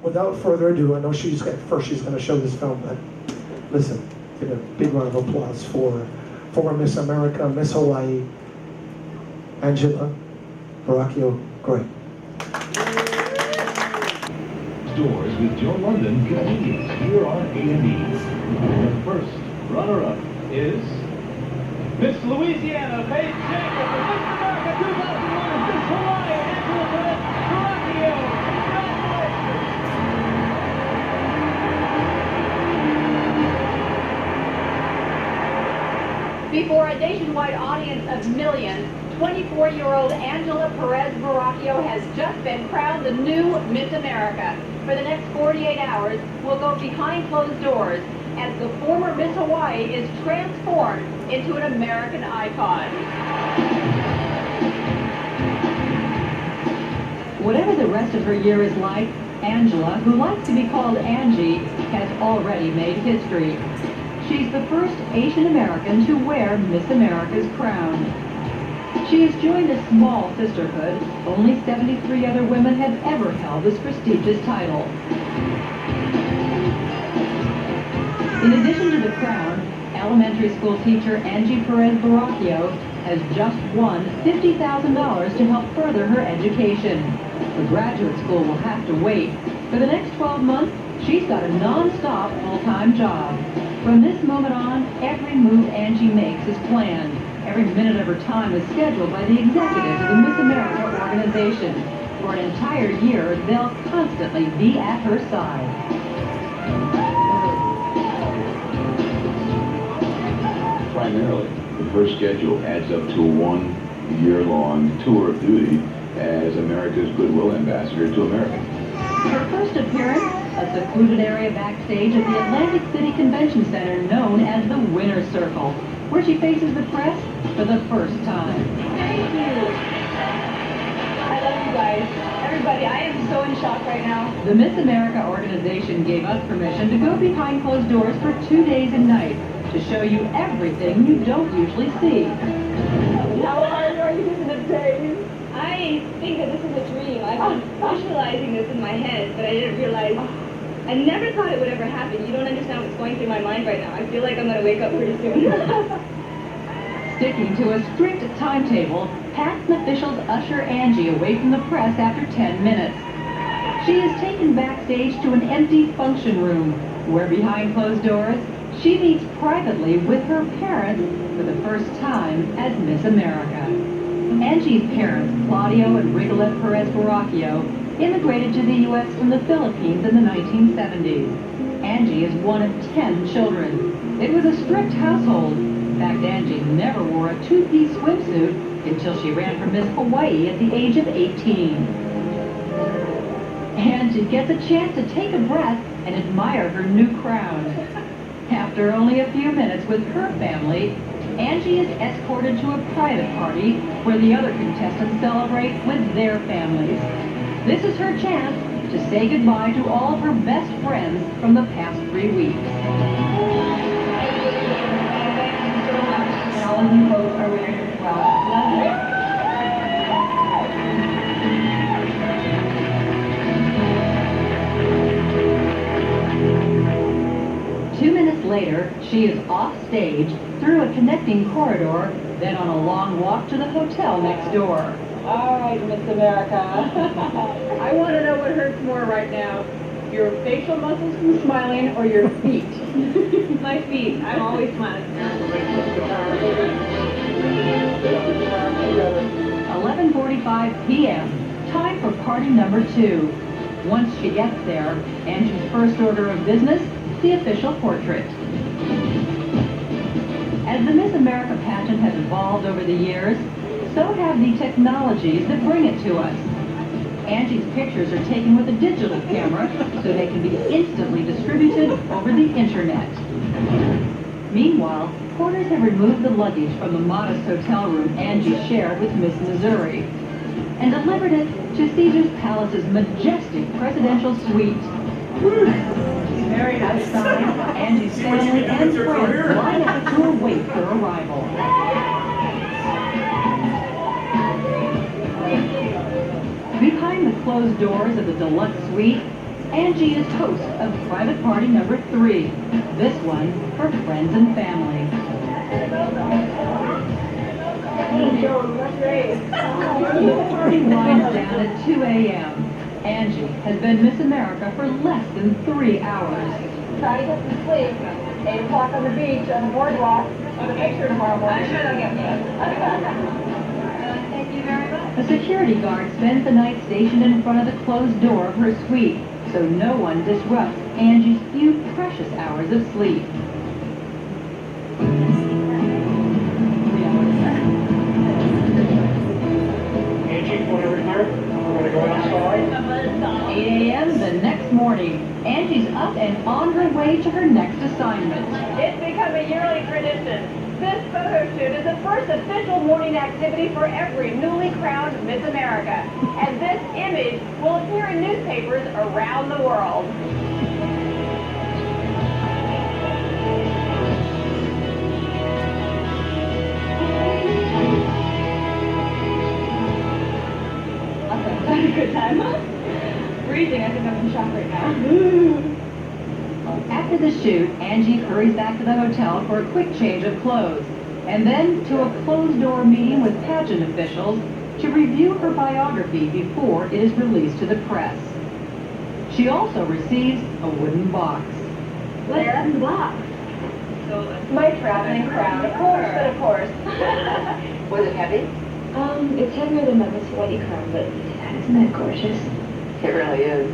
without further ado, I know she's going to show this film, but listen, give a big round of applause for former Miss America, Miss Hawaii, Angela Baracchio Gray. Stores with Joe London convenience here on A&E. The first runner-up is Miss Louisiana, Faith Jacob, and Miss America 2001, Miss Hawaii, Angela Perez Baracchio. Congratulations! Before a nationwide audience of millions, 24-year-old Angela Perez Baracchio has just been crowned the new Miss America. For the next 48 hours, we'll go behind closed doors as the former Miss Hawaii is transformed into an American icon. Whatever the rest of her year is like, Angela, who likes to be called Angie, has already made history. She's the first Asian American to wear Miss America's crown. She has joined a small sisterhood. Only 73 other women have ever held this prestigious title. In addition to the crown, elementary school teacher Angie Perez Baracchio has just won $50,000 to help further her education. The graduate school will have to wait. For the next 12 months, she's got a non-stop full-time job. From this moment on, every move Angie makes is planned. Every minute of her time is scheduled by the executives of the Miss America organization. For an entire year, they'll constantly be at her side. Primarily, her schedule adds up to a one-year-long tour of duty as America's Goodwill Ambassador to America. Her first appearance, a secluded area backstage at the Atlantic City Convention Center known as the Winner's Circle, where she faces the press for the first time. Thank you. I love you guys. Everybody, I am so in shock right now. The Miss America organization gave us permission to go behind closed doors for 2 days and nights to show you everything you don't usually see. How hard are you in the days? I think that this is a dream. I've been visualizing this in my head, but I didn't realize. I never thought it would ever happen. You don't understand what's going through my mind right now. I feel like I'm going to wake up pretty soon. Sticking to a strict timetable, Patton officials usher Angie away from the press after 10 minutes. She is taken backstage to an empty function room, where behind closed doors, she meets privately with her parents for the first time as Miss America. Angie's parents, Claudio and Rigolet Perez Baracchio, immigrated to the U.S. from the Philippines in the 1970s. Angie is one of 10 children. It was a strict household. In fact, Angie never wore a two-piece swimsuit until she ran for Miss Hawaii at the age of 18. Angie gets a chance to take a breath and admire her new crown. After only a few minutes with her family, Angie is escorted to a private party where the other contestants celebrate with their families. This is her chance to say goodbye to all of her best friends from the past 3 weeks. And all of you folks are winners as well. Love you. 2 minutes later, she is off stage, through a connecting corridor, then on a long walk to the hotel next door. All right, Miss America. I want to know what hurts more right now. Your facial muscles from smiling or your feet? My feet. I'm always smiling. 11:45 p.m. Time for party number 2. Once she gets there, Angie's first order of business, the official portrait. As the Miss America pageant has evolved over the years, so have the technologies that bring it to us. Angie's pictures are taken with a digital camera so they can be instantly distributed over the internet. Meanwhile, porters have removed the luggage from the modest hotel room Angie shared with Miss Missouri and delivered it to Caesar's Palace's majestic presidential suite. Very nice. Outside, Angie's family and friends line up to await her arrival. Behind the closed doors of the deluxe suite, Angie is host of private party number 3. This one for friends and family. The party winds down at 2 a.m. Angie has been Miss America for less than 3 hours. Try to get some sleep. 8 o'clock on the beach, on the boardwalk. On the picture tomorrow morning. I'm sure they'll get me. Thank you very much. A security guard spends the night stationed in front of the closed door of her suite, so no one disrupts Angie's few precious hours of sleep. Angie, whatever here, we're going to go outside. 8 a.m. the next morning, Angie's up and on her way to her next assignment. It's become a yearly tradition. This photo shoot is the first official morning activity for every newly crowned Miss America. And this image will appear in newspapers around the world. That's a good time, huh? Freezing. I think I'm in shock right now. After the shoot, Angie hurries back to the hotel for a quick change of clothes, and then to a closed-door meeting with pageant officials to review her biography before it is released to the press. She also receives a wooden box. What's in the box? My traveling crown, of course. Was it heavy? It's heavier than my Miss Hawaii crown, but isn't that gorgeous? It really is.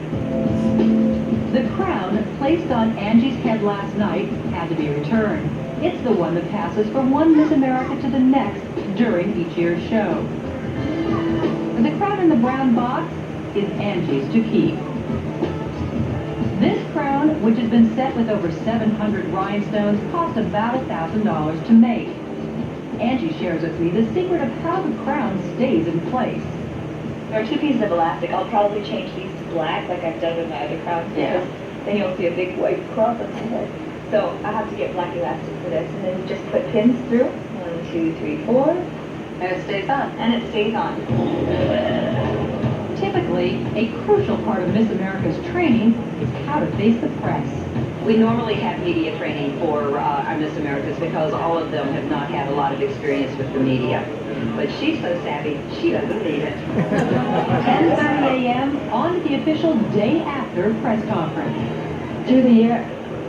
The crown, placed on Angie's head last night, had to be returned. It's the one that passes from one Miss America to the next during each year's show. The crown in the brown box is Angie's to keep. This crown, which has been set with over 700 rhinestones, cost about $1,000 to make. Angie shares with me the secret of how the crown stays in place. There are 2 pieces of elastic. I'll probably change these to black like I've done with my other crowns because then you'll see a big white cross on my head. So I have to get black elastic for this, and then you just put pins through. 1, 2, 3, 4. And it stays on. And it stays on. Typically, a crucial part of Miss America's training is how to face the press. We normally have media training for our Miss Americas because all of them have not had a lot of experience with the media. But she's so savvy, she doesn't need it. 10:30 a.m. on to the official day after press conference. Through the year,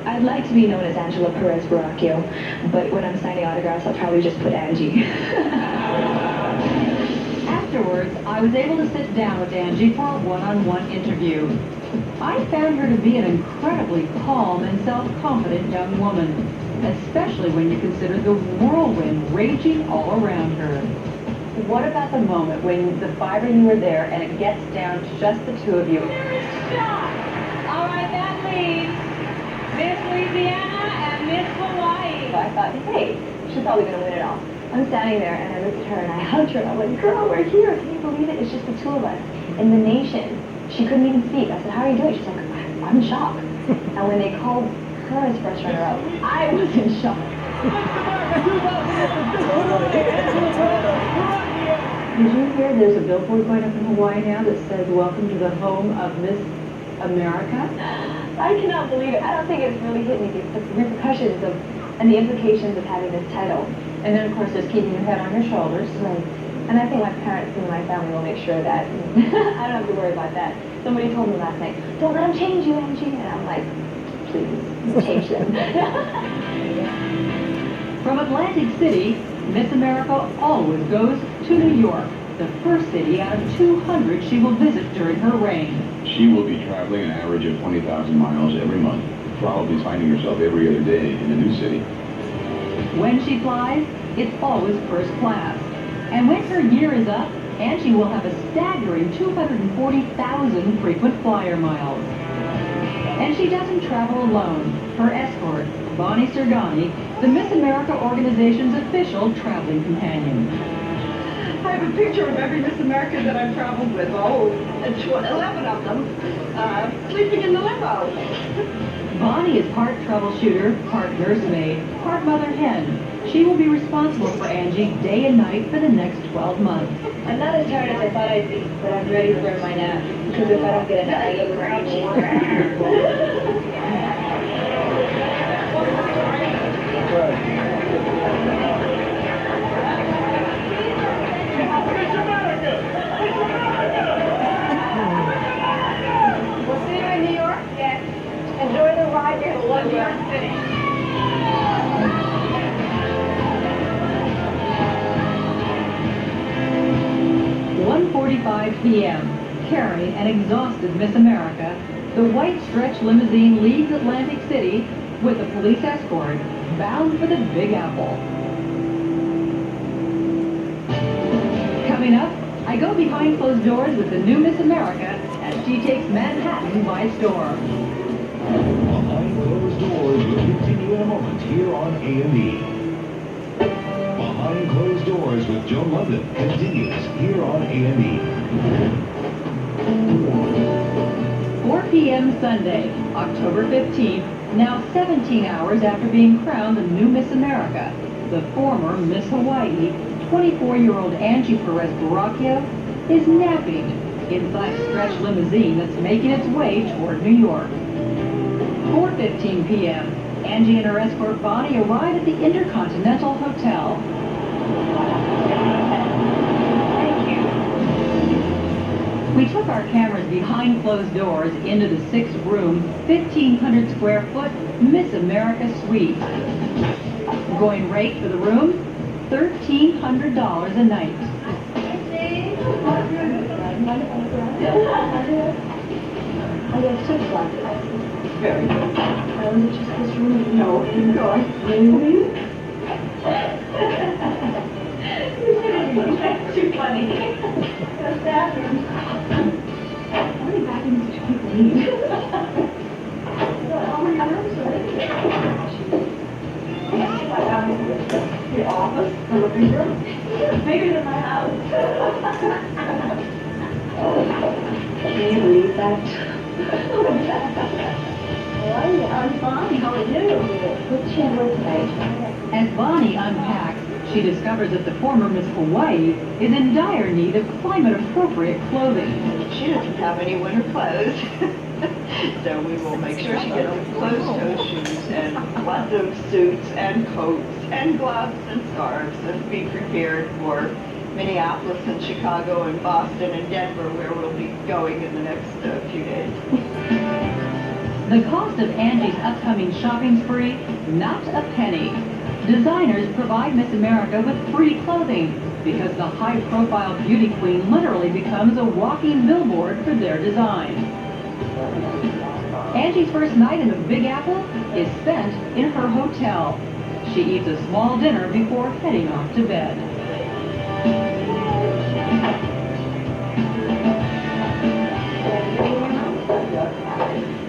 I'd like to be known as Angela Perez Baracchio, but when I'm signing autographs, I'll probably just put Angie. Afterwards, I was able to sit down with Angie for a one-on-one interview. I found her to be an incredibly calm and self-confident young woman, especially when you consider the whirlwind raging all around her. What about the moment when the 5 of you are there and it gets down to just the 2 of you? Shot! All right, that leaves Miss Louisiana and Miss Hawaii. So I thought, hey, she's probably going to win it all. I'm standing there, and I looked at her, and I hugged her, and I'm like, girl, we're here. Can you believe it? It's just the 2 of us in the nation. She couldn't even speak. I said, how are you doing? She's like, I'm in shock. And when they called her as first runner-up, I was in shock. Did you hear there's a billboard going up in Hawaii now that says, welcome to the home of Miss America? I cannot believe it. I don't think it's really hit me, the repercussions of, and the implications of having this title. And then, of course, there's keeping your head on your shoulders. Right. And I think my parents and my family will make sure that I don't have to worry about that. Somebody told me last night, don't let them change you, Angie. And I'm like, please, change them. From Atlantic City, Miss America always goes to New York, the first city out of 200 she will visit during her reign. She will be traveling an average of 20,000 miles every month, probably finding herself every other day in a new city. When she flies, it's always first class. And when her year is up, Angie will have a staggering 240,000 frequent flyer miles. And she doesn't travel alone. Her escort, Bonnie Sergani, the Miss America organization's official traveling companion. I have a picture of every Miss America that I've traveled with. 11 of them sleeping in the limo. Bonnie is part troubleshooter, part nursemaid, part mother hen. She will be responsible for Angie day and night for the next 12 months I'm not as tired as I thought I'd be, but I'm ready for my nap. Because if I don't get a nap, I get grouchy. We'll see you in New York. Yes. Enjoy the ride to New York City. 1:45 p.m. Carrying an exhausted Miss America, the white stretch limousine leaves Atlantic City with a police escort, bound for the Big Apple. Coming up, I go behind closed doors with the new Miss America as she takes Manhattan by storm. Behind Closed Doors will continue in a moment here on A&E. Behind Closed Doors with Joe London continues here on A&E. 4 p.m. Sunday, October 15th, now 17 hours after being crowned the new Miss America, the former Miss Hawaii, 24-year-old Angie Perez Baracchio, is napping inside a stretch limousine that's making its way toward New York. 4:15 p.m., Angie and her escort Bonnie arrive at the Intercontinental Hotel. We took our cameras behind closed doors into the 6-room, 1,500 square foot Miss America suite. Going rate for the room, $1,300 a night. Very good. Was it just this room? No, keep going. Really? Too funny. How many bathrooms did you people need? Your office, the living room, bigger than my house. Can you believe that? I'm fine. How are you? What's your work tonight? As Bonnie unpacks, she discovers that the former Miss Hawaii is in dire need of climate-appropriate clothing. She doesn't have any winter clothes. So we will make sure she gets closed-toe shoes and lots of suits and coats and gloves and scarves and be prepared for Minneapolis and Chicago and Boston and Denver, where we'll be going in the next few days. The cost of Angie's upcoming shopping spree, not a penny. Designers provide Miss America with free clothing because the high-profile beauty queen literally becomes a walking billboard for their design. Angie's first night in the Big Apple is spent in her hotel. She eats a small dinner before heading off to bed.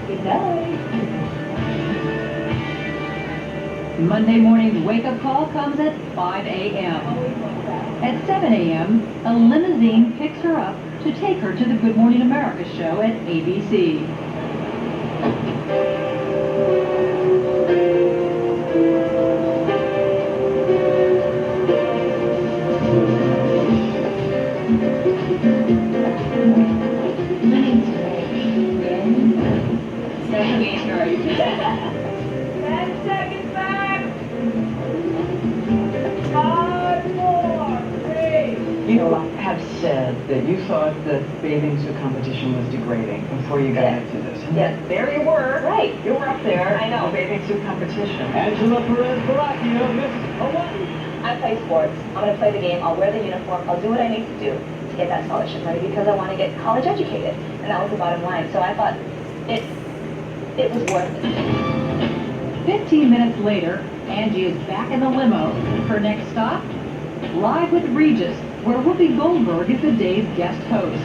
Good night. Monday morning's wake-up call comes at 5 a.m. At 7 a.m., a limousine picks her up to take her to the Good Morning America show at ABC. You have said that you thought that bathing suit competition was degrading before you got into this. Yes, there you were. Right. You were up there. I know. The bathing suit competition. Angela Perez Baracchio, Miss Hawaii. I play sports. I'm going to play the game. I'll wear the uniform. I'll do what I need to do to get that scholarship money because I want to get college educated. And that was the bottom line. So I thought it was worth it. 15 minutes later, Angie is back in the limo. Her next stop? Live with Regis, where Whoopi Goldberg is the day's guest host.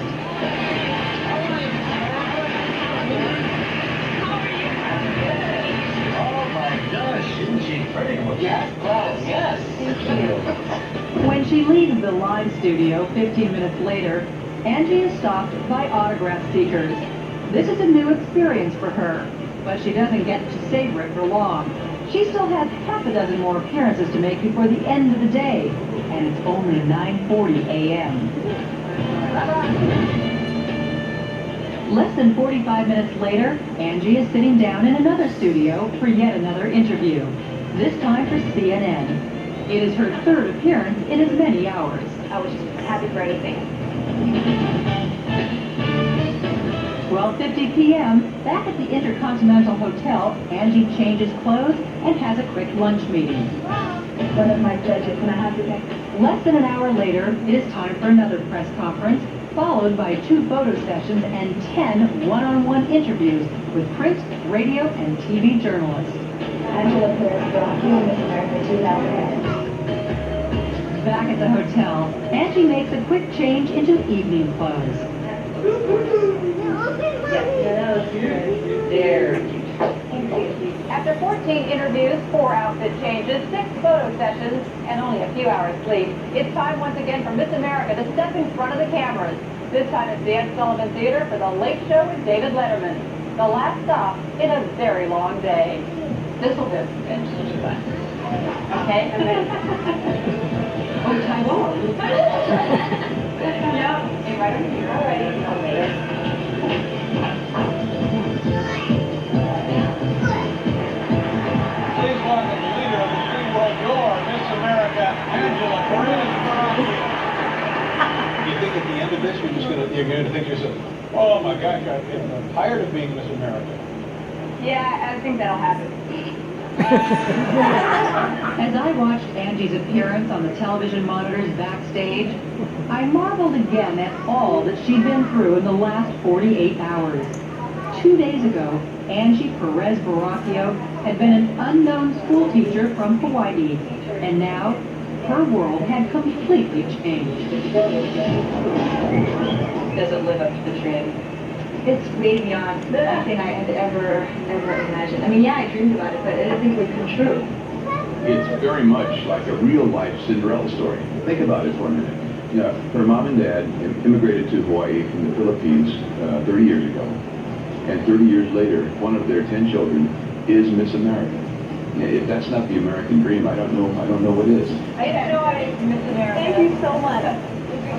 When she leaves the live studio 15 minutes later, Angie is stopped by autograph seekers. This is a new experience for her, but she doesn't get to savor it for long. She still has half a dozen more appearances to make before the end of the day, and it's only 9:40 a.m. Less than 45 minutes later, Angie is sitting down in another studio for yet another interview, this time for CNN. It is her third appearance in as many hours. I was just happy for anything. 12:50 p.m., back at the Intercontinental Hotel, Angie changes clothes and has a quick lunch meeting. One of my judges, can I have your next? Less than an hour later, it is time for another press conference, followed by 2 photo sessions and 10 one-on-one interviews with print, radio, and TV journalists. Angela Perez-Bracchio, Miss America 2000. Back at the hotel, Angie makes a quick change into evening clothes. There. After 14 interviews, 4 outfit changes, 6 photo sessions, and only a few hours sleep, it's time once again for Miss America to step in front of the cameras. This time at the Ed Sullivan Theater for The Late Show with David Letterman. The last stop in a very long day. This will do. Okay, I'm ready. Oh, Taiwan. Yep. Okay, right over here. All righty. Please welcome the leader of the free world, your Miss America, Angela Perez-Bracchio. You think at the end of this you're gonna think to yourself, oh my gosh, I'm tired of being Miss America. Yeah, I think that'll happen. As I watched Angie's appearance on the television monitors backstage, I marveled again at all that she'd been through in the last 48 hours. 2 days ago, Angie Perez-Bracchio had been an unknown school teacher from Hawaii, and now her world had completely changed. Does it live up to the dream? It's way beyond anything I had ever imagined. I mean, yeah, I dreamed about it, but I didn't think it would come true. It's very much like a real-life Cinderella story. Think about it for a minute. You know, her mom and dad immigrated to Hawaii from the Philippines 30 years ago. And 30 years later, one of their 10 children is Miss America. If that's not the American dream, I don't know what is. I enjoy Miss America. Thank you so much.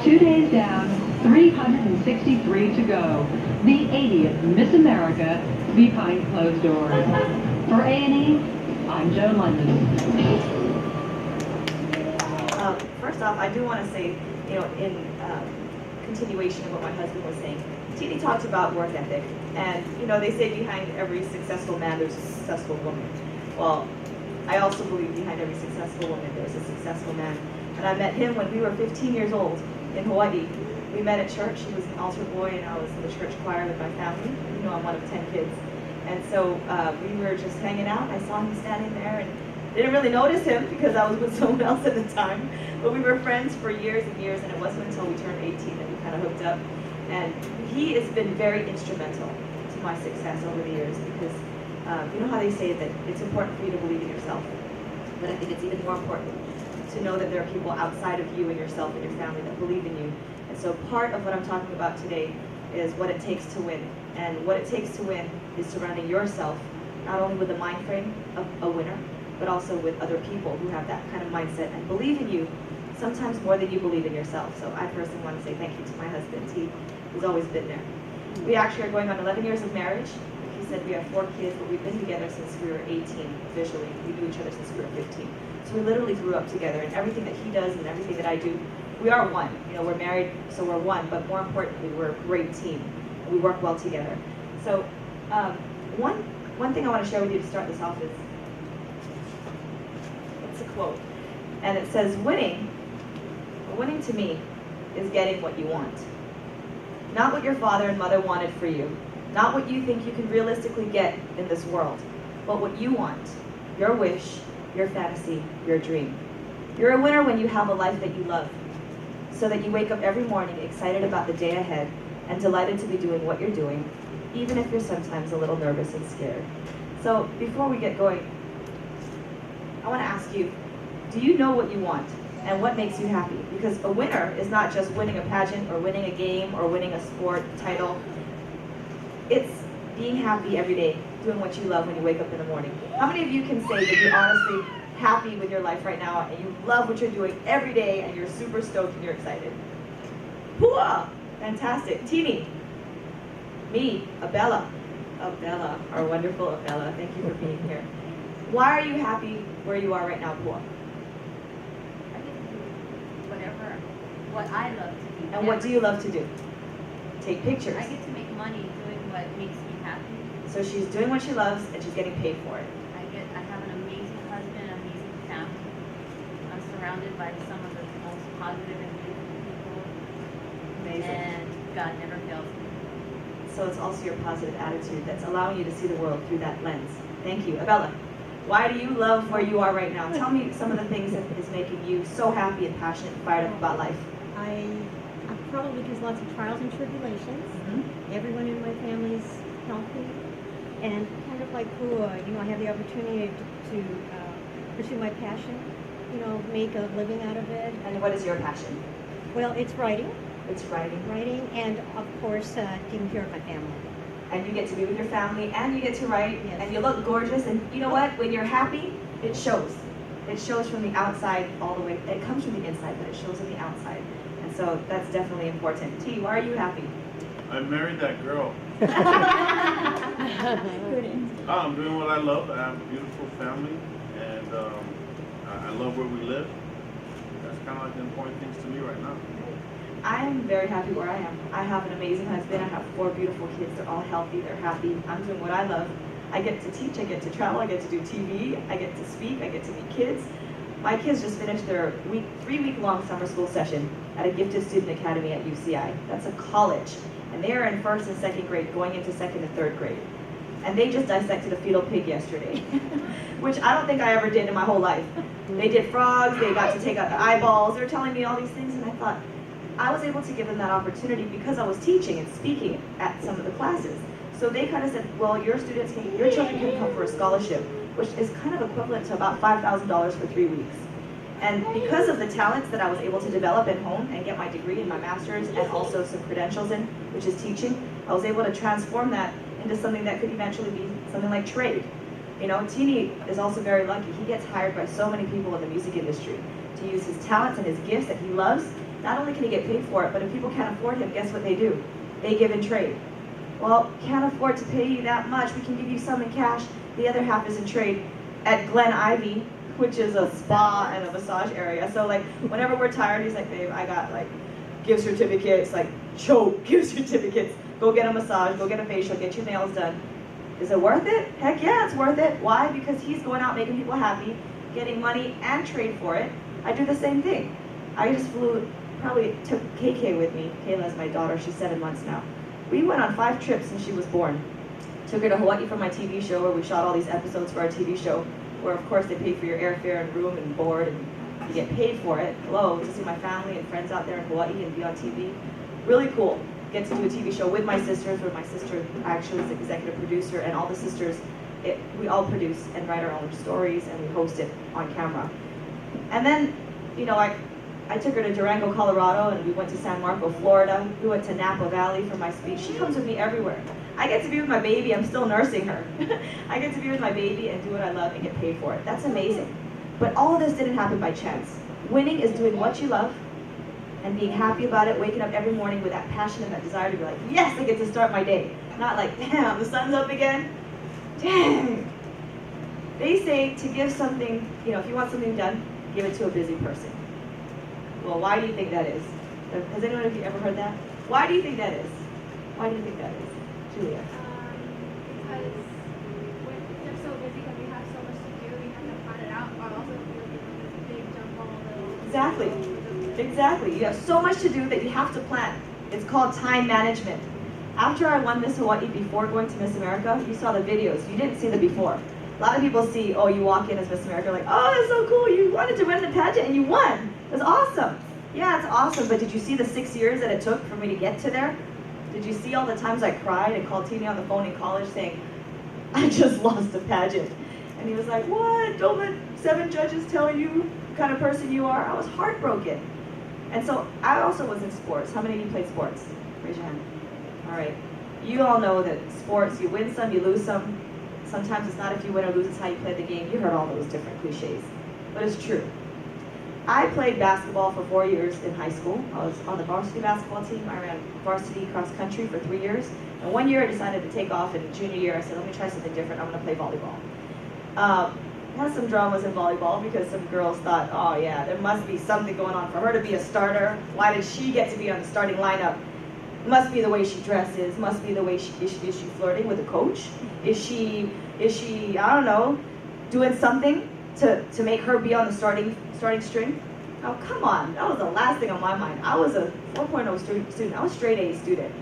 2 days down, 363 to go. The 80th Miss America behind closed doors. For A&E, I'm Joan London. First off, I do want to say, in continuation of what my husband was saying, Tini talked about work ethic, and they say behind every successful man there's a successful woman. Well, I also believe behind every successful woman there's a successful man. And I met him when we were 15 years old in Hawaii. We met at church. He was an altar boy, and I was in the church choir with my family. I'm one of 10 kids. And so we were just hanging out. I saw him standing there and didn't really notice him because I was with someone else at the time. But we were friends for years and years, and it wasn't until we turned 18 that we kind of hooked up. And he has been very instrumental to my success over the years because you know how they say that it's important for you to believe in yourself. But I think it's even more important to know that there are people outside of you and yourself and your family that believe in you. And so part of what I'm talking about today is what it takes to win. And what it takes to win is surrounding yourself, not only with the mind frame of a winner, but also with other people who have that kind of mindset and believe in you, sometimes more than you believe in yourself. So I personally want to say thank you to my husband. He has always been there. We actually are going on 11 years of marriage. He said we have 4 kids, but we've been together since we were 18 officially. We knew each other since we were 15. So we literally grew up together, and everything that he does and everything that I do, we are one. We're married, so we're one, but more importantly, we're a great team. And we work well together. So one thing I want to share with you to start this off is, it's a quote. And it says, winning to me is getting what you want. Not what your father and mother wanted for you. Not what you think you can realistically get in this world, but what you want. Your wish, your fantasy, your dream. You're a winner when you have a life that you love, so that you wake up every morning excited about the day ahead and delighted to be doing what you're doing, even if you're sometimes a little nervous and scared. So before we get going, I want to ask you, do you know what you want and what makes you happy? Because a winner is not just winning a pageant or winning a game or winning a sport title. It's being happy every day, doing what you love when you wake up in the morning. How many of you can say that you honestly happy with your life right now and you love what you're doing every day and you're super stoked and you're excited? Hooah! Fantastic. Teeny. Me, Abella. Abella, our wonderful Abella. Thank you for being here. Why are you happy where you are right now, Pua? I get to do whatever, what I love to do. And what do you love to do? Take pictures. I get to make money doing what makes me happy. So she's doing what she loves and she's getting paid for it. I have an amazing husband, an amazing family. I'm surrounded by some of the most positive and beautiful people. Amazing. And God never fails me. So it's also your positive attitude that's allowing you to see the world through that lens. Thank you. Abella, why do you love where you are right now? Tell me some of the things that is making you so happy and passionate and fired up about life. Probably because lots of trials and tribulations. Mm-hmm. Everyone in my family is healthy. And kind of like Pua, I have the opportunity to pursue my passion, make a living out of it. And what is your passion? Well, it's writing. It's writing. Writing, and of course, taking care of my family. And you get to be with your family, and you get to write, Yes. and you look gorgeous, and you know what? When you're happy, it shows. It shows from the outside all the way. It comes from the inside, but it shows on the outside. And so that's definitely important. T, why are you happy? I married that girl. Good. I'm doing what I love. I have a beautiful family, and I love where we live. That's kind of like the important things to me right now. I am very happy where I am. I have an amazing husband. I have 4 beautiful kids. They're all healthy. They're happy. I'm doing what I love. I get to teach. I get to travel. I get to do TV. I get to speak. I get to meet kids. My kids just finished their 3-week-long summer school session at a gifted student academy at UCI. That's a college. And they are in 1st and 2nd grade, going into 2nd and 3rd grade. And they just dissected a fetal pig yesterday, which I don't think I ever did in my whole life. They did frogs. They got to take out the eyeballs. They were telling me all these things, and I thought, I was able to give them that opportunity because I was teaching and speaking at some of the classes. So they kind of said, well, your children can come for a scholarship, which is kind of equivalent to about $5,000 for 3 weeks. And because of the talents that I was able to develop and hone and get my degree and my master's and also some credentials in, which is teaching, I was able to transform that into something that could eventually be something like trade. Teeny is also very lucky. He gets hired by so many people in the music industry to use his talents and his gifts that he loves. Not only can he get paid for it, but if people can't afford him, guess what they do? They give in trade. Well, can't afford to pay you that much. We can give you some in cash. The other half is in trade at Glen Ivy, which is a spa and a massage area. So whenever we're tired, he's like, babe, I got gift certificates, choke gift certificates. Go get a massage, go get a facial, get your nails done. Is it worth it? Heck yeah, it's worth it. Why? Because he's going out making people happy, getting money and trade for it. I do the same thing. I just probably took KK with me. Kayla's my daughter, she's 7 months now. We went on 5 trips since she was born. Took her to Hawaii for my TV show where we shot all these episodes for our TV show, where of course they pay for your airfare and room and board and you get paid for it. Hello, to see my family and friends out there in Hawaii and be on TV. Really cool. Get to do a TV show with my sisters, where my sister actually is the executive producer, and all the sisters, we all produce and write our own stories and we host it on camera. And then, I took her to Durango, Colorado, and we went to San Marco, Florida. We went to Napa Valley for my speech. She comes with me everywhere. I get to be with my baby. I'm still nursing her. I get to be with my baby and do what I love and get paid for it. That's amazing. But all of this didn't happen by chance. Winning is doing what you love and being happy about it, waking up every morning with that passion and that desire to be like, yes, I get to start my day. Not like, damn, the sun's up again. Dang. They say to give something, if you want something done, give it to a busy person. Well, why do you think that is? Has anyone of you ever heard that? Why do you think that is? Why do you think that is? Julia? Because when they're so busy because we have so much to do, we have to plan it out, but also feel like this big jump ball little. Exactly. You have so much to do that you have to plan. It's called time management. After I won Miss Hawaii, before going to Miss America, you saw the videos. You didn't see the before. A lot of people see, oh, you walk in as Miss America, like, oh, that's so cool. You wanted to win the pageant and you won. That's awesome. Yeah, it's awesome. But did you see the 6 years that it took for me to get to there? Did you see all the times I cried and called Teeny on the phone in college saying, I just lost a pageant? And he was like, what? Don't let 7 judges tell you what kind of person you are. I was heartbroken. And so I also was in sports. How many of you played sports? Raise your hand. All right. You all know that sports, you win some, you lose some. Sometimes it's not if you win or lose, it's how you play the game. You heard all those different cliches. but it's true. I played basketball for 4 years in high school. I was on the varsity basketball team. I ran varsity cross country for 3 years. And 1 year I decided to take off, and junior year I said, let me try something different. I'm going to play volleyball. Had some dramas in volleyball because some girls thought, oh yeah, there must be something going on for her to be a starter. Why did she get to be on the starting lineup? Must be the way she dresses, must be the way is she flirting with a coach? Is she, I don't know, doing something to make her be on the starting string? Oh, come on, that was the last thing on my mind. I was a 4.0 student, I was straight A student.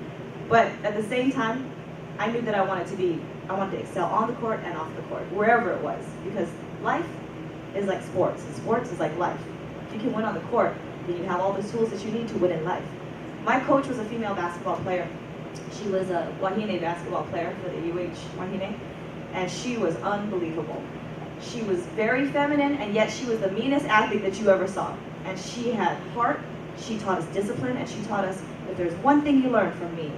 But at the same time, I knew that I wanted to excel on the court and off the court, wherever it was, because life is like sports, and sports is like life. If you can win on the court, then you have all the tools that you need to win in life. My coach was a female basketball player. She was a Wahine basketball player for the UH Wahine, and she was unbelievable. She was very feminine, and yet she was the meanest athlete that you ever saw. And she had heart, she taught us discipline, and she taught us if there's one thing you learned from me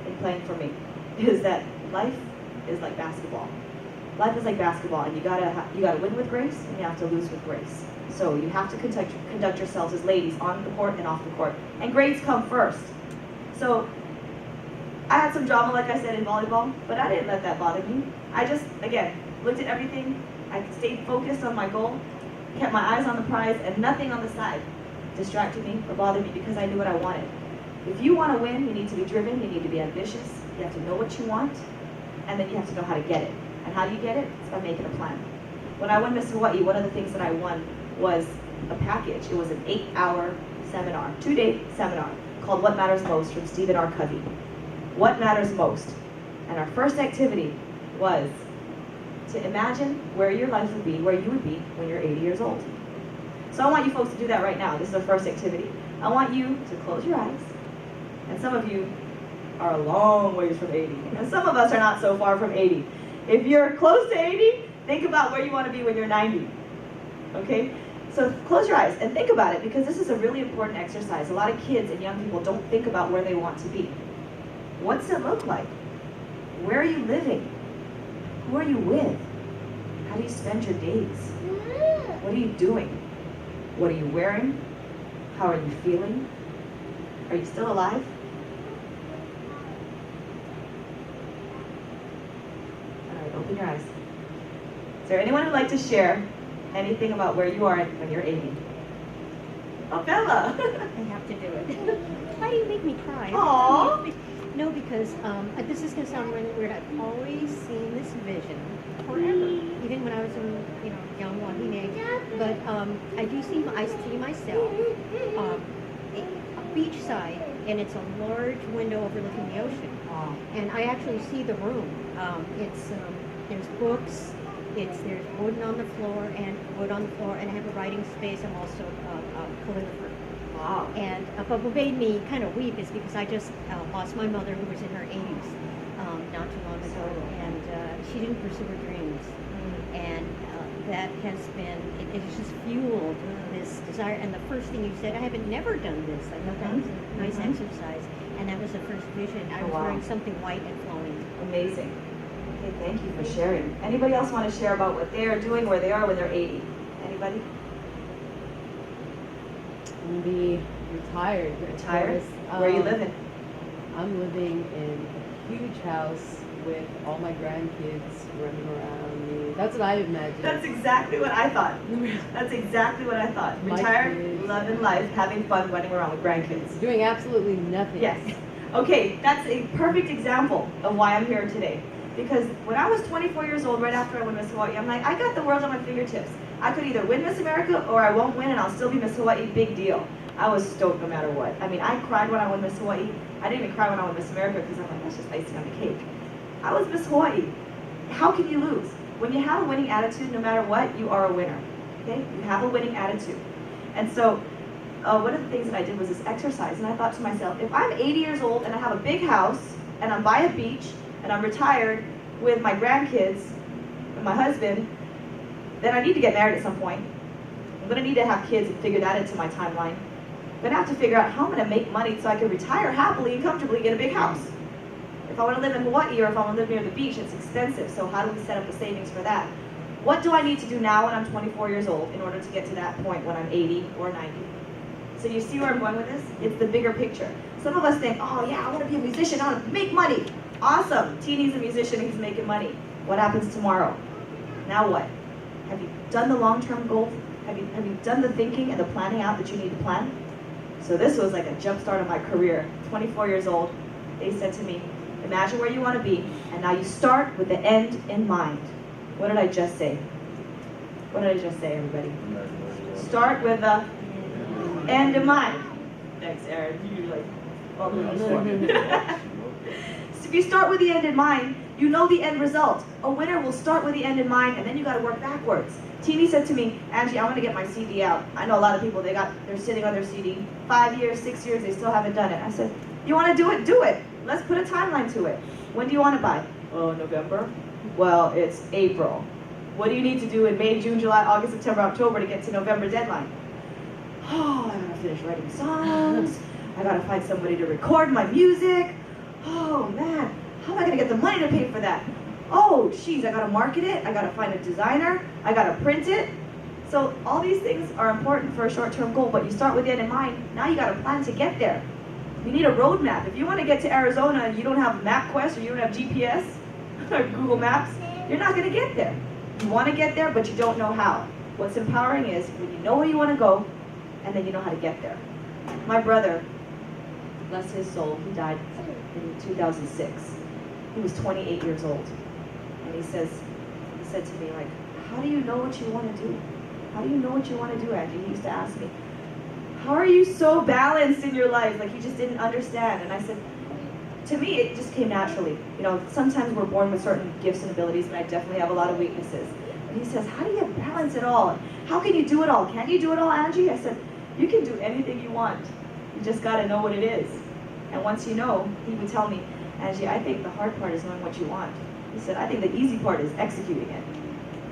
in playing for me, is that life is like basketball. Life is like basketball, and you gotta win with grace, and you have to lose with grace. So you have to conduct yourselves as ladies on the court and off the court. And grades come first. So I had some drama, like I said, in volleyball, but I didn't let that bother me. I just, again, looked at everything. I stayed focused on my goal, kept my eyes on the prize, and nothing on the side distracted me or bothered me because I knew what I wanted. If you want to win, you need to be driven, you need to be ambitious, you have to know what you want, and then you have to know how to get it. And how do you get it? It's by making a plan. When I won Miss Hawaii, one of the things that I won was a package. It was an 8-hour seminar, 2-day seminar, called What Matters Most from Stephen R. Covey. What matters most? And our first activity was to imagine where your life would be, where you would be when you're 80 years old. So I want you folks to do that right now. This is our first activity. I want you to close your eyes. And some of you are a long ways from 80. And some of us are not so far from 80. If you're close to 80, think about where you want to be when you're 90. Okay? So close your eyes and think about it, because this is a really important exercise. A lot of kids and young people don't think about where they want to be. What's it look like? Where are you living? Who are you with? How do you spend your days? What are you doing? What are you wearing? How are you feeling? Are you still alive? All right, open your eyes. Is there anyone who'd like to share anything about where you are when you're 80? Oh, Bella! I have to do it. Why do you make me cry? Aww. No, because this is going to sound really weird. I've always seen this vision forever, even when I was a young Wahine. But I see myself a beachside, and it's a large window overlooking the ocean. Wow. And I actually see the room. There's books. There's wood on the floor, and I have a writing space. I'm also a calligrapher. Wow. And but what made me kind of weep is because I just lost my mother, who was in her 80s not too long ago, and she didn't pursue her dreams. And that has been, it's just fueled this desire. And the first thing you said, I haven't never done this. I thought that was a nice exercise, and that was the first vision. I was wearing something white and flowing. Amazing. Okay, thank you for sharing. Anybody else want to share about what they are doing, where they are when they're 80? Anybody? Be retired. Retired? Where are you living? I'm living in a huge house with all my grandkids running around me. That's what I imagined. That's exactly what I thought. That's exactly what I thought. Retired, loving life, having fun, running around with grandkids. Doing absolutely nothing. Yes. Okay, that's a perfect example of why I'm here today. Because when I was 24 years old, right after I won Miss Hawaii, I'm like, I got the world on my fingertips. I could either win Miss America or I won't win and I'll still be Miss Hawaii. Big deal. I was stoked no matter what. I mean, I cried when I won Miss Hawaii. I didn't even cry when I won Miss America because I'm like, that's just icing on the cake. I was Miss Hawaii. How can you lose? When you have a winning attitude, no matter what, you are a winner. Okay? You have a winning attitude. And so one of the things that I did was this exercise, and I thought to myself, if I'm 80 years old and I have a big house and I'm by a beach and I'm retired with my grandkids and my husband, then I need to get married at some point. I'm going to need to have kids and figure that into my timeline. I'm going to have to figure out how I'm going to make money so I can retire happily and comfortably and get a big house. If I want to live in Hawaii or if I want to live near the beach, it's expensive. So how do we set up the savings for that? What do I need to do now when I'm 24 years old in order to get to that point when I'm 80 or 90? So you see where I'm going with this? It's the bigger picture. Some of us think, oh yeah, I want to be a musician, I want to make money. Awesome, Teeny's a musician, he's making money. What happens tomorrow? Now what? Have you done the long-term goal? Have you done the thinking and the planning out that you need to plan? So this was like a jump start of my career. 24 years old, they said to me, imagine where you want to be, and now you start with the end in mind. What did I just say? What did I just say, everybody? Start with the end in mind. Thanks, Aaron. You like, well, so if you start with the end in mind, you know the end result. A winner will start with the end in mind, and then you got to work backwards. Teeny said to me, Angie, I want to get my CD out. I know a lot of people, they're sitting on their CD 5 years, 6 years, they still haven't done it. I said, you want to do it? Do it. Let's put a timeline to it. When do you want to buy? Oh, November? Well, it's April. What do you need to do in May, June, July, August, September, October to get to November deadline? Oh, I gotta finish writing songs. I gotta find somebody to record my music. Oh man, how am I gonna get the money to pay for that? Oh, geez, I gotta market it. I gotta find a designer. I gotta print it. So all these things are important for a short-term goal, but you start with the end in mind. Now you gotta plan to get there. You need a roadmap. If you want to get to Arizona and you don't have MapQuest or you don't have GPS or Google Maps, you're not going to get there. You want to get there, but you don't know how. What's empowering is when you know where you want to go, and then you know how to get there. My brother, bless his soul, he died in 2006. He was 28 years old. And he said to me, like, how do you know what you want to do? How do you know what you want to do, Angie? He used to ask me, how are you so balanced in your life? Like he just didn't understand. And I said, to me, it just came naturally. You know, sometimes we're born with certain gifts and abilities, but I definitely have a lot of weaknesses. And he says, how do you balance it all? How can you do it all? Can you do it all, Angie? I said, you can do anything you want. You just got to know what it is. And once you know, he would tell me, Angie, I think the hard part is knowing what you want. He said, I think the easy part is executing it.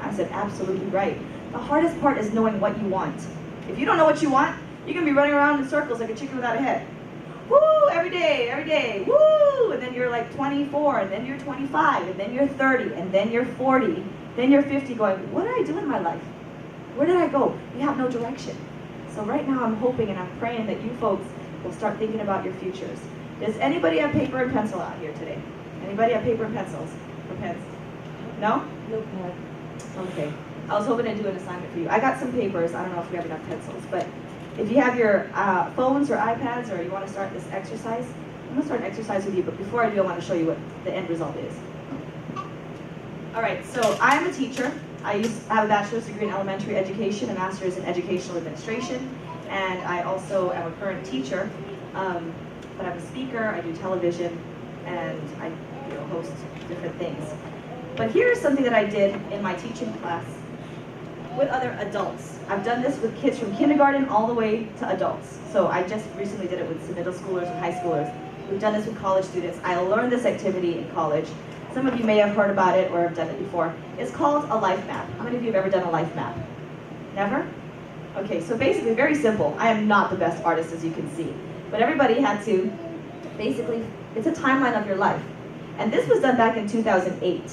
I said, absolutely right. The hardest part is knowing what you want. If you don't know what you want, you can be running around in circles like a chicken without a head. Woo, every day, woo! And then you're like 24, and then you're 25, and then you're 30, and then you're 40, then you're 50 going, what did I do in my life? Where did I go? You have no direction. So right now I'm hoping and I'm praying that you folks will start thinking about your futures. Does anybody have paper and pencil out here today? Anybody have paper and pencils? Or pens? No? No pen. Okay. I was hoping to do an assignment for you. I got some papers. I don't know if we have enough pencils, but if you have your phones or iPads or you want to start this exercise, I'm going to start an exercise with you, but before I do, I want to show you what the end result is. All right, so I'm a teacher. I have a bachelor's degree in elementary education, a master's in educational administration, and I also am a current teacher, but I'm a speaker, I do television, and I host different things. But here's something that I did in my teaching class with other adults. I've done this with kids from kindergarten all the way to adults. So I just recently did it with some middle schoolers and high schoolers. We've done this with college students. I learned this activity in college. Some of you may have heard about it or have done it before. It's called a life map. How many of you have ever done a life map? Never? Okay, so basically very simple. I am not the best artist, as you can see. But everybody had to, basically, it's a timeline of your life. And this was done back in 2008.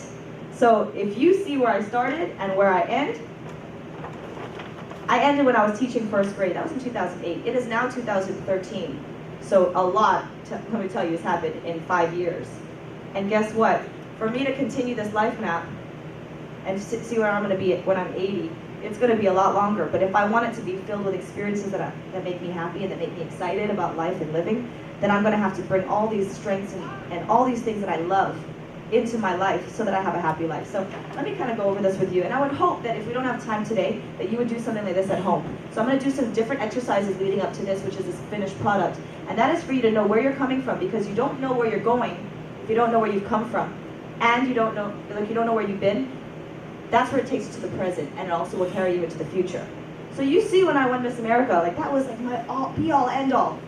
So if you see where I started and where I end, I ended when I was teaching first grade. That was in 2008. It is now 2013. So a lot, let me tell you, has happened in 5 years. And guess what? For me to continue this life map and see where I'm going to be when I'm 80, it's going to be a lot longer. But if I want it to be filled with experiences that make me happy and that make me excited about life and living, then I'm going to have to bring all these strengths and all these things that I love into my life so that I have a happy life. So let me kind of go over this with you. And I would hope that if we don't have time today, that you would do something like this at home. So I'm going to do some different exercises leading up to this, which is this finished product. And that is for you to know where you're coming from, because you don't know where you're going if you don't know where you've come from. And you don't know where you've been. That's where it takes you to the present, and it also will carry you into the future. So you see, when I won Miss America, like that was like my be-all, end-all.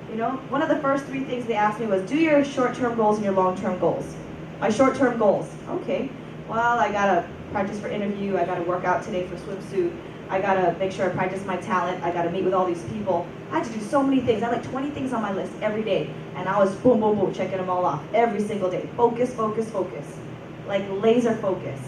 You know, one of the first 3 things they asked me was, do your short-term goals and your long-term goals. My short-term goals. Okay, well, I gotta practice for interview, I gotta work out today for swimsuit, I gotta make sure I practice my talent, I gotta meet with all these people. I had to do so many things. I had like 20 things on my list every day, and I was boom, boom, boom, checking them all off every single day. Focus, focus, focus. Like laser focus.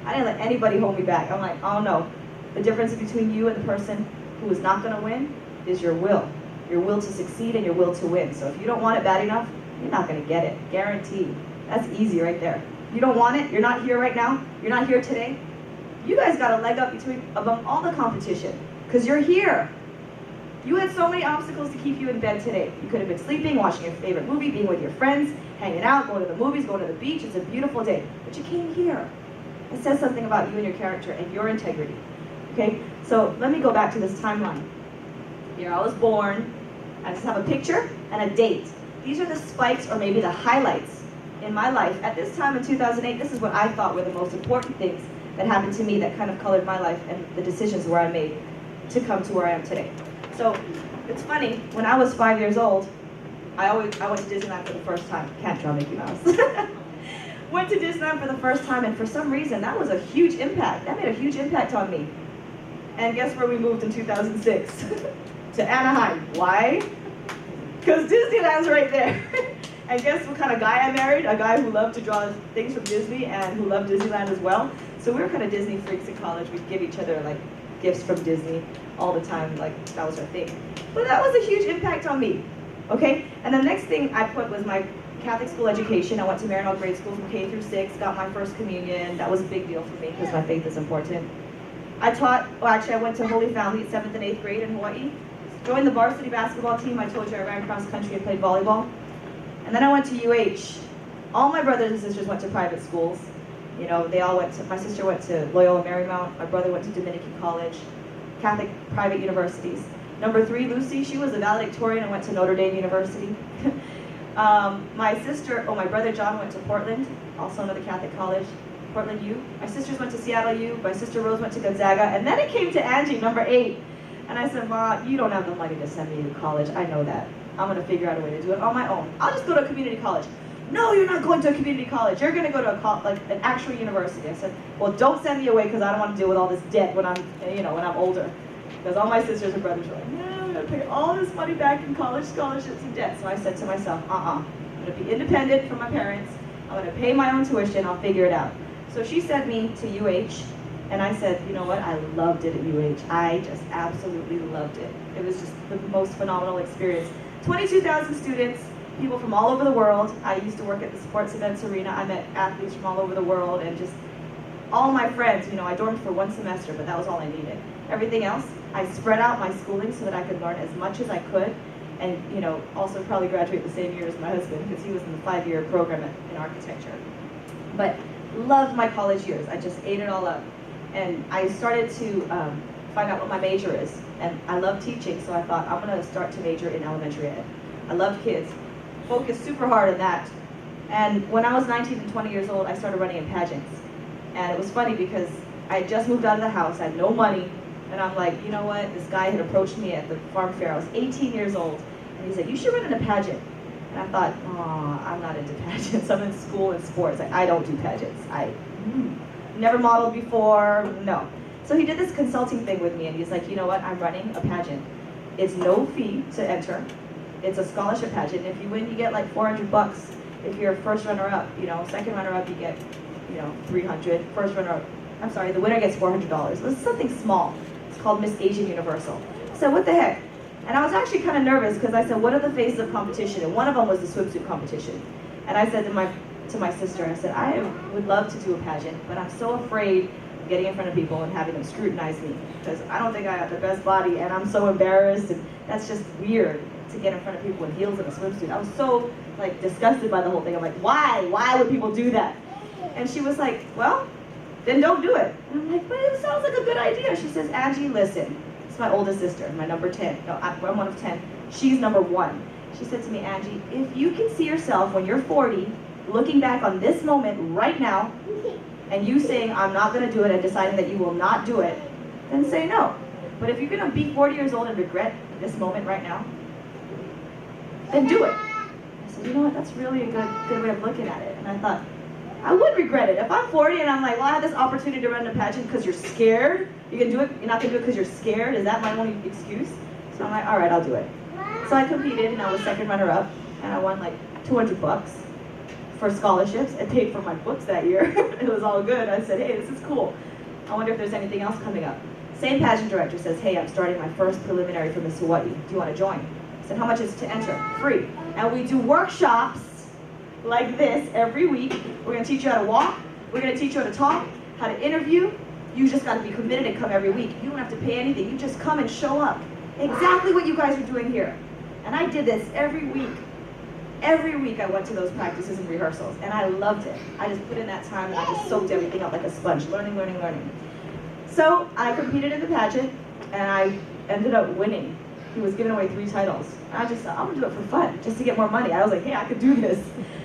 I didn't let anybody hold me back. I'm like, oh no. The difference between you and the person who is not going to win is your will to succeed and your will to win. So if you don't want it bad enough, you're not going to get it. Guaranteed. That's easy right there. You don't want it, you're not here right now, you're not here today. You guys got a leg up among all the competition because you're here. You had so many obstacles to keep you in bed today. You could have been sleeping, watching your favorite movie, being with your friends, hanging out, going to the movies, going to the beach. It's a beautiful day. But you came here. It says something about you and your character and your integrity. Okay? So let me go back to this timeline. Here I was born. I just have a picture and a date. These are the spikes or maybe the highlights in my life. At this time in 2008, this is what I thought were the most important things that happened to me that kind of colored my life and the decisions where I made to come to where I am today. So it's funny, when I was 5 years old, I went to Disneyland for the first time. Can't draw Mickey Mouse. Went to Disneyland for the first time, and for some reason, that was a huge impact. That made a huge impact on me. And guess where we moved in 2006? To Anaheim. Why? Because Disneyland's right there. And guess what kind of guy I married? A guy who loved to draw things from Disney and who loved Disneyland as well. So we were kind of Disney freaks in college. We'd give each other like gifts from Disney all the time, like that was our thing. But that was a huge impact on me, okay? And the next thing I put was my Catholic school education. I went to Maryknoll Grade School from K through 6, got my first communion. That was a big deal for me because my faith is important. I went to Holy Family at 7th and 8th grade in Hawaii. Joined the varsity basketball team. I told you I ran cross country and played volleyball. And then I went to UH. All my brothers and sisters went to private schools. You know, they all went to, my sister went to Loyola Marymount, my brother went to Dominican College, Catholic private universities. Number 3, Lucy, she was a valedictorian and went to Notre Dame University. My brother John went to Portland, also another Catholic college, Portland U. My sisters went to Seattle U, my sister Rose went to Gonzaga, and then it came to Angie, number 8. And I said, Ma, you don't have the money to send me to college, I know that. I'm gonna figure out a way to do it on my own. I'll just go to a community college. No, you're not going to a community college. You're gonna go to an actual university. I said, well, don't send me away because I don't want to deal with all this debt when I'm older. Because all my sisters and brothers were like, no, I'm gonna pay all this money back in college scholarships and debt. So I said to myself, I'm gonna be independent from my parents. I'm gonna pay my own tuition. I'll figure it out. So she sent me to UH, and I said, you know what? I loved it at UH. I just absolutely loved it. It was just the most phenomenal experience. 22,000 students. People from all over the world. I used to work at the sports events arena. I met athletes from all over the world and just all my friends. You know, I dormed for 1 semester, but that was all I needed. Everything else, I spread out my schooling so that I could learn as much as I could and, you know, also probably graduate the same year as my husband because he was in the 5-year program in architecture. But loved my college years. I just ate it all up. And I started to find out what my major is. And I love teaching, so I thought I'm going to start to major in elementary ed. I love kids. Focused super hard on that. And when I was 19 and 20 years old, I started running in pageants. And it was funny because I had just moved out of the house, I had no money, and I'm like, you know what, this guy had approached me at the farm fair. I was 18 years old, and he said, you should run in a pageant. And I thought, oh, I'm not into pageants. I'm in school and sports. Like, I don't do pageants. I never modeled before, no. So he did this consulting thing with me, and he's like, you know what, I'm running a pageant. It's no fee to enter. It's a scholarship pageant. If you win, you get like $400. If you're first runner-up, you know, second runner-up, you get, you know, $300. First runner-up, I'm sorry, the winner gets $400. This is something small. It's called Miss Asian Universal. So what the heck? And I was actually kind of nervous because I said, what are the phases of competition? And one of them was the swimsuit competition. And I said to my sister, I said, I would love to do a pageant, but I'm so afraid of getting in front of people and having them scrutinize me because I don't think I have the best body and I'm so embarrassed and that's just weird to get in front of people in heels and a swimsuit. I was so like disgusted by the whole thing. I'm like, why? Why would people do that? And she was like, well, then don't do it. And I'm like, but it sounds like a good idea. She says, Angie, listen. It's my oldest sister, my number 10. No, I'm one of 10. She's number 1. She said to me, Angie, if you can see yourself when you're 40, looking back on this moment right now, and you saying, I'm not going to do it, and deciding that you will not do it, then say no. But if you're going to be 40 years old and regret this moment right now, then do it. I said, you know what, that's really a good way of looking at it. And I thought, I would regret it. If I'm 40 and I'm like, well, I had this opportunity to run a pageant because you're scared, you can do it, you're not going to do it because you're scared, is that my only excuse? So I'm like, all right, I'll do it. So I competed and I was second runner-up and I won like $200. for scholarships and paid for my books that year. It was all good. I said, hey, this is cool. I wonder if there's anything else coming up. Same pageant director says, hey, I'm starting my first preliminary for Miss Hawaii. Do you want to join? I said, how much is it to enter? Free. And we do workshops like this every week. We're going to teach you how to walk. We're going to teach you how to talk, how to interview. You just got to be committed and come every week. You don't have to pay anything. You just come and show up. Exactly what you guys are doing here. And I did this every week. Every week I went to those practices and rehearsals, and I loved it. I just put in that time and I just soaked everything up like a sponge, learning, learning, learning. So I competed in the pageant, and I ended up winning. He was giving away 3 titles. And I just thought, I'm gonna do it for fun, just to get more money. I was like, hey, I could do this.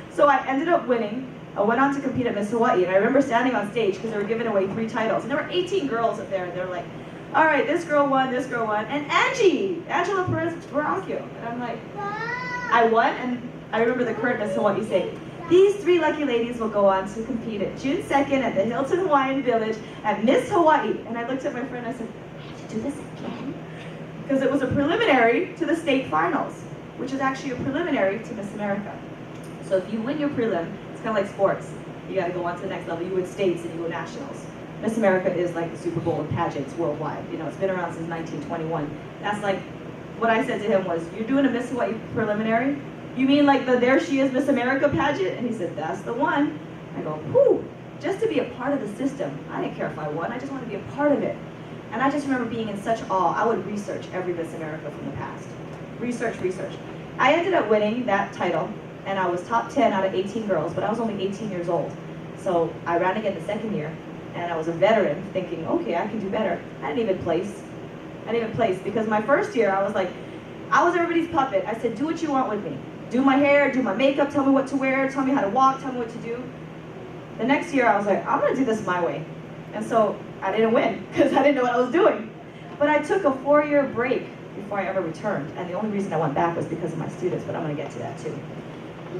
So I ended up winning. I went on to compete at Miss Hawaii, and I remember standing on stage because they were giving away 3 titles. And there were 18 girls up there, and they were like, all right, this girl won, and Angela Perez Barranquio. And I'm like, I won, and I remember the current Miss Hawaii saying, these 3 lucky ladies will go on to compete at June 2nd at the Hilton Hawaiian Village at Miss Hawaii. And I looked at my friend and I said, did you do this again? Because it was a preliminary to the state finals, which is actually a preliminary to Miss America. So if you win your prelim, it's kind of like sports. You got to go on to the next level. You win states and you go nationals. Miss America is like the Super Bowl of pageants worldwide. You know, it's been around since 1921. That's like, what I said to him was, you're doing a Miss Hawaii preliminary? You mean like the There She Is Miss America pageant? And he said, that's the one. I go, whew, just to be a part of the system. I didn't care if I won, I just wanted to be a part of it. And I just remember being in such awe. I would research every Miss America from the past. Research. I ended up winning that title, and I was top 10 out of 18 girls, but I was only 18 years old. So I ran again the second year, and I was a veteran thinking, okay, I can do better. I didn't even place because my first year I was like, I was everybody's puppet. I said, do what you want with me. Do my hair, do my makeup, tell me what to wear, tell me how to walk, tell me what to do. The next year I was like, I'm gonna do this my way. And so I didn't win because I didn't know what I was doing. But I took a 4-year break before I ever returned. And the only reason I went back was because of my students, but I'm gonna get to that too.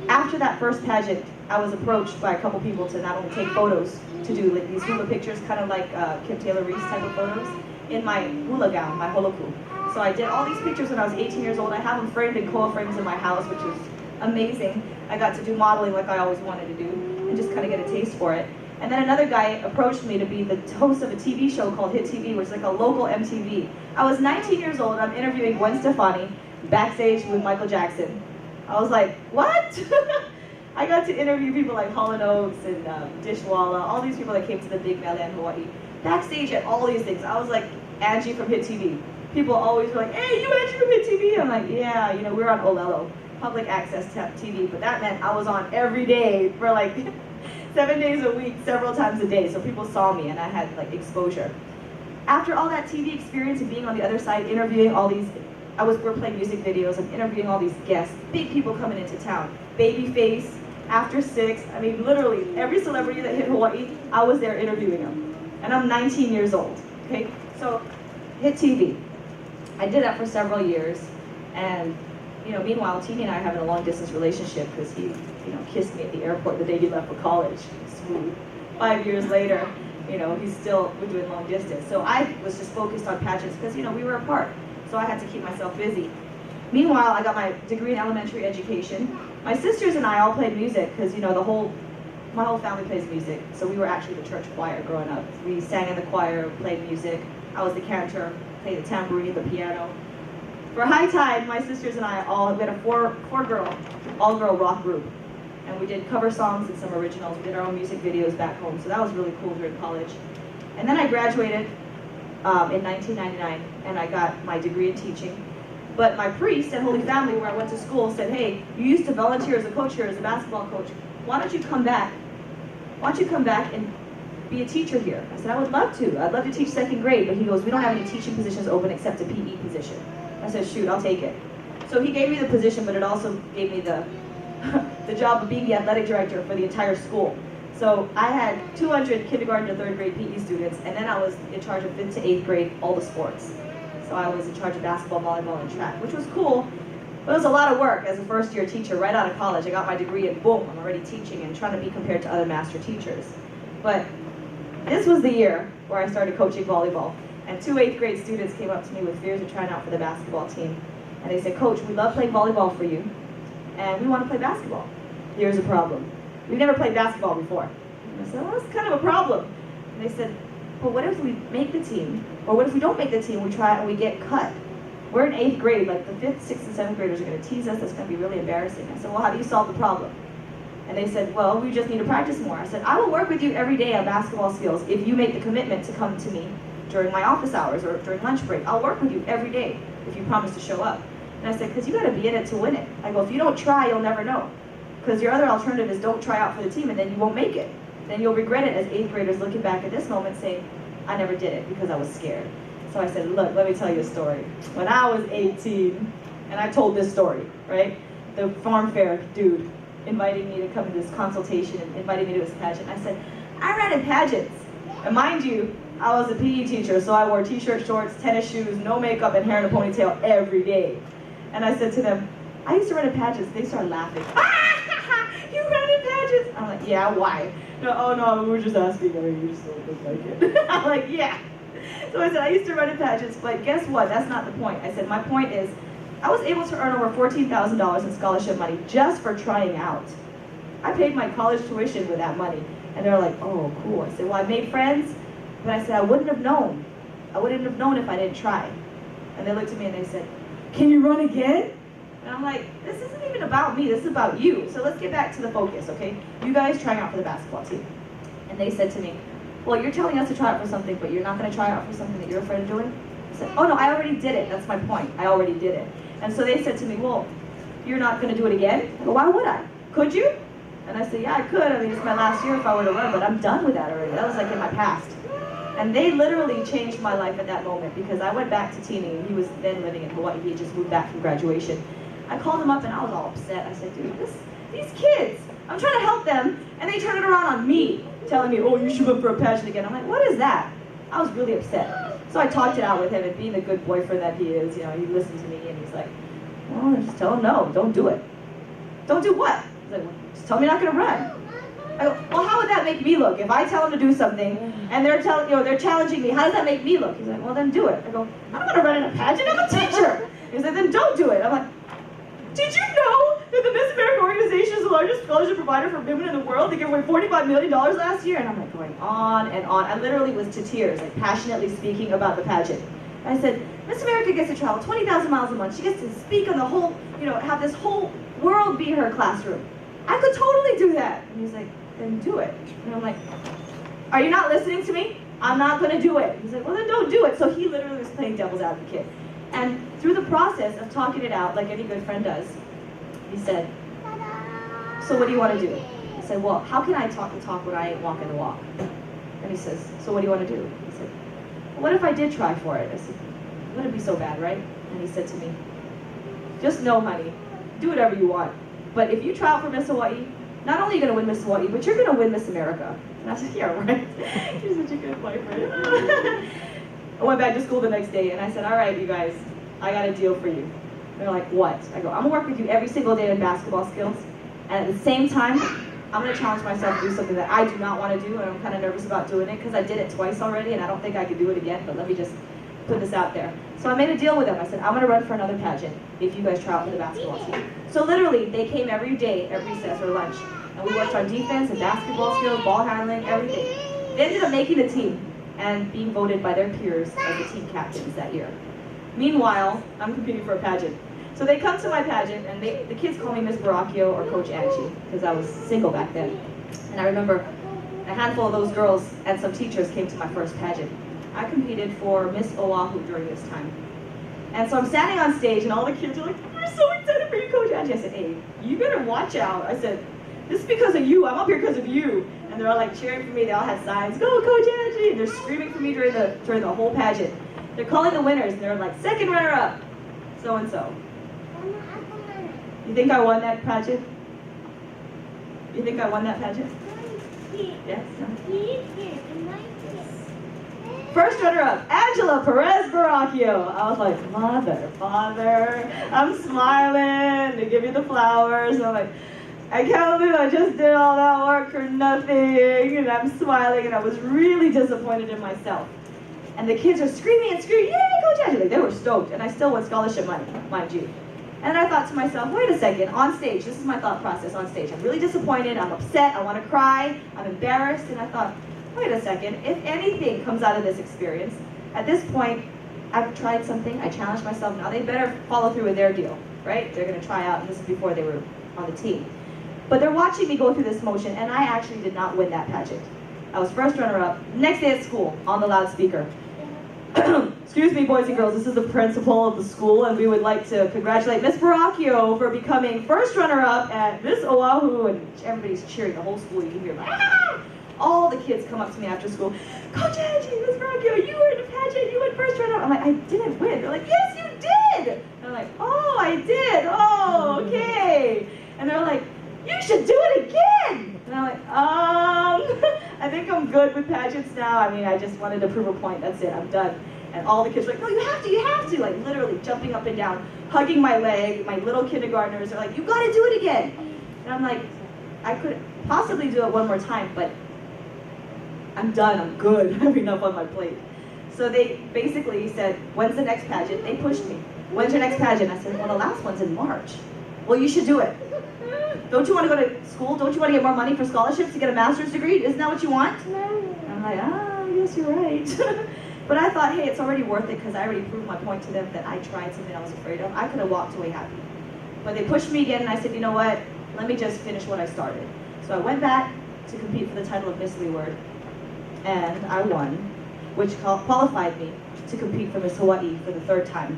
After that first pageant, I was approached by a couple people to not only take photos, to do like these hula pictures, kind of like Kim Taylor Reese type of photos, in my hula gown, my holoku. So I did all these pictures when I was 18 years old. I have them framed in koa frames in my house, which is amazing. I got to do modeling like I always wanted to do, and just kind of get a taste for it. And then another guy approached me to be the host of a TV show called Hit TV, which is like a local MTV. I was 19 years old, I'm interviewing Gwen Stefani backstage with Michael Jackson. I was like, what? I got to interview people like Hall & Oates and Dishwalla, all these people that came to the big mele in Hawaii. Backstage at all these things, I was like Angie from Hit TV. People always were like, hey, you Angie from Hit TV? I'm like, yeah, you know, we're on Olelo, public access TV, but that meant I was on every day for like 7 days a week, several times a day, so people saw me and I had like exposure. After all that TV experience and being on the other side, interviewing all these, we're playing music videos and interviewing all these guests, big people coming into town, Babyface, After 6, I mean literally every celebrity that hit Hawaii, I was there interviewing them. And I'm 19 years old, okay? So, Hit TV. I did that for several years, and you know, meanwhile, Tini and I are having a long distance relationship because he, you know, kissed me at the airport the day he left for college. Smooth. 5 years later, you know, we're doing long distance. So I was just focused on pageants because, you know, we were apart. So I had to keep myself busy. Meanwhile, I got my degree in elementary education. My sisters and I all played music because, you know, my whole family plays music. So we were actually the church choir growing up. We sang in the choir, played music. I was the cantor, played the tambourine, the piano. For High Tide, my sisters and I we had a four-girl, all-girl rock group. And we did cover songs and some originals. We did our own music videos back home, so that was really cool during college. And then I graduated in 1999, and I got my degree in teaching. But my priest at Holy Family, where I went to school, said, hey, you used to volunteer as a coach here, as a basketball coach. Why don't you come back? Why don't you come back and be a teacher here? I said, I would love to. I'd love to teach 2nd grade. But he goes, we don't have any teaching positions open except a PE position. I said, shoot, I'll take it. So he gave me the position, but it also gave me the job of being the athletic director for the entire school. So I had 200 kindergarten to 3rd grade PE students, and then I was in charge of 5th to 8th grade, all the sports. So I was in charge of basketball, volleyball, and track, which was cool. But it was a lot of work as a first-year teacher right out of college. I got my degree and boom, I'm already teaching and trying to be compared to other master teachers. But this was the year where I started coaching volleyball. And 2 8th grade students came up to me with fears of trying out for the basketball team. And they said, Coach, we love playing volleyball for you, and we want to play basketball. Here's a problem. We've never played basketball before. And I said, well, that's kind of a problem. And they said, but what if we make the team? Or what if we don't make the team, we try and we get cut? We're in 8th grade, like the 5th, 6th, and 7th graders are going to tease us. That's going to be really embarrassing. I said, well, how do you solve the problem? And they said, well, we just need to practice more. I said, I will work with you every day on basketball skills if you make the commitment to come to me during my office hours or during lunch break. I'll work with you every day if you promise to show up. And I said, because you got to be in it to win it. I go, if you don't try, you'll never know. Because your other alternative is don't try out for the team and then you won't make it. Then you'll regret it as 8th graders looking back at this moment saying, I never did it because I was scared. So I said, look, let me tell you a story. When I was 18, and I told this story, right? The farm fair dude inviting me to come to this consultation and inviting me to his pageant. I said, I ran in pageants. And mind you, I was a PE teacher, so I wore t-shirt, shorts, tennis shoes, no makeup, and hair in a ponytail every day. And I said to them, I used to run in pageants. They started laughing. You ran in pageants? I'm like, yeah, why? No, oh no, we were just asking. I mean, you just don't look like it. I'm like, yeah. So I said, I used to run in pageants, but guess what? That's not the point. I said, my point is, I was able to earn over $14,000 in scholarship money just for trying out. I paid my college tuition with that money. And they're like, oh, cool. I said, well, I made friends, but I said, I wouldn't have known. I wouldn't have known if I didn't try. And they looked at me and they said, can you run again? And I'm like, this isn't even about me, this is about you. So let's get back to the focus, okay? You guys trying out for the basketball team. And they said to me, well, you're telling us to try out for something, but you're not going to try out for something that you're afraid of doing? I said, oh no, I already did it. That's my point. I already did it. And so they said to me, well, you're not going to do it again? I go, why would I? Could you? And I said, yeah, I could. I mean, it's my last year if I were to run, but I'm done with that already. That was like in my past. And they literally changed my life at that moment because I went back to Teeny. He was then living in Hawaii. He had just moved back from graduation. I called him up and I was all upset. I said, dude, these kids, I'm trying to help them, and they turn it around on me, telling me, oh, you should run for a pageant again. I'm like, what is that? I was really upset. So I talked it out with him, and being the good boyfriend that he is, you know, he listened to me, and he's like, well, just tell him no, don't do it. Don't do what? He's like, well, just tell me you're not going to run. I go, well, how would that make me look? If I tell them to do something, and they're challenging me, how does that make me look? He's like, well, then do it. I go, I don't want to run in a pageant, I'm a teacher. He's like, then don't do it. I'm like, did you know that the Miss America organization is the largest scholarship provider for women in the world? They gave away $45 million last year. And I'm like going on and on. I literally was to tears, like passionately speaking about the pageant. And I said, Miss America gets to travel 20,000 miles a month. She gets to speak on the whole, you know, have this whole world be her classroom. I could totally do that. And he's like, then do it. And I'm like, are you not listening to me? I'm not going to do it. He's like, well, then don't do it. So he literally was playing devil's advocate. And through the process of talking it out, like any good friend does, he said, so what do you want to do? I said, well, how can I talk the talk when I ain't walking the walk? And he says, so what do you want to do? He said, well, what if I did try for it? I said, it wouldn't be so bad, right? And he said to me, just know, honey, do whatever you want. But if you try out for Miss Hawaii, not only are you going to win Miss Hawaii, but you're going to win Miss America. And I said, yeah, right. You're such a good boyfriend. I went back to school the next day and I said, all right, you guys, I got a deal for you. They're like, what? I go, I'm gonna work with you every single day in basketball skills. And at the same time, I'm gonna challenge myself to do something that I do not want to do, and I'm kind of nervous about doing it because I did it twice already and I don't think I could do it again, but let me just put this out there. So I made a deal with them. I said, I'm gonna run for another pageant if you guys try out for the basketball team. So literally, they came every day at recess or lunch, and we worked on defense and basketball skills, ball handling, everything. They ended up making the team and being voted by their peers as the team captains that year. Meanwhile, I'm competing for a pageant. So they come to my pageant, and the kids call me Miss Baracchio or Coach Angie, because I was single back then. And I remember a handful of those girls and some teachers came to my first pageant. I competed for Miss Oahu during this time. And so I'm standing on stage, and all the kids are like, we're so excited for you, Coach Angie. I said, hey, you better watch out. I said, this is because of you. I'm up here because of you. And they're all like cheering for me. They all had signs, go Coach Angie. And they're screaming for me during the whole pageant. They're calling the winners, and they're like, second runner-up, so-and-so. You think I won that pageant? You think I won that pageant? Yes? First runner-up, Angela Perez Baracchio. I was like, father, I'm smiling. They give me the flowers. And I'm like, I can't believe I just did all that work for nothing. And I'm smiling, and I was really disappointed in myself. And the kids are screaming and screaming, yay, Coach Angela. They were stoked, and I still won scholarship money, mind you. And I thought to myself, wait a second, on stage, this is my thought process on stage. I'm really disappointed, I'm upset, I want to cry, I'm embarrassed, and I thought, wait a second, if anything comes out of this experience, at this point, I've tried something, I challenged myself, now they better follow through with their deal, right? They're going to try out, and this is before they were on the team. But they're watching me go through this motion, and I actually did not win that pageant. I was first runner-up, next day at school, on the loudspeaker. Excuse me, boys and girls, this is the principal of the school, and we would like to congratulate Miss Baracchio for becoming first runner-up at Miss Oahu, and everybody's cheering, the whole school, you can hear like, ah! All the kids come up to me after school, Coach Angie, Miss Baracchio, you were in the pageant, you went first runner-up. I'm like, I didn't win. They're like, yes, you did! And I'm like, oh, I did, oh, okay. And they're like, you should do it again! And I'm like, I think I'm good with pageants now. I mean, I just wanted to prove a point, that's it, I'm done. And all the kids were like, no, you have to, like literally jumping up and down, hugging my leg. My little kindergartners are like, you gotta do it again. And I'm like, I could possibly do it one more time, but I'm done, I'm good, I have enough on my plate. So they basically said, when's the next pageant? They pushed me. When's your next pageant? I said, well, the last one's in March. Well, you should do it. Don't you want to go to school? Don't you want to get more money for scholarships to get a master's degree? Isn't that what you want? And I'm like, I guess you're right. But I thought, hey, it's already worth it because I already proved my point to them that I tried something I was afraid of. I could have walked away happy. But they pushed me again, and I said, you know what? Let me just finish what I started. So I went back to compete for the title of Miss Leeward, and I won, which qualified me to compete for Miss Hawaii for the third time,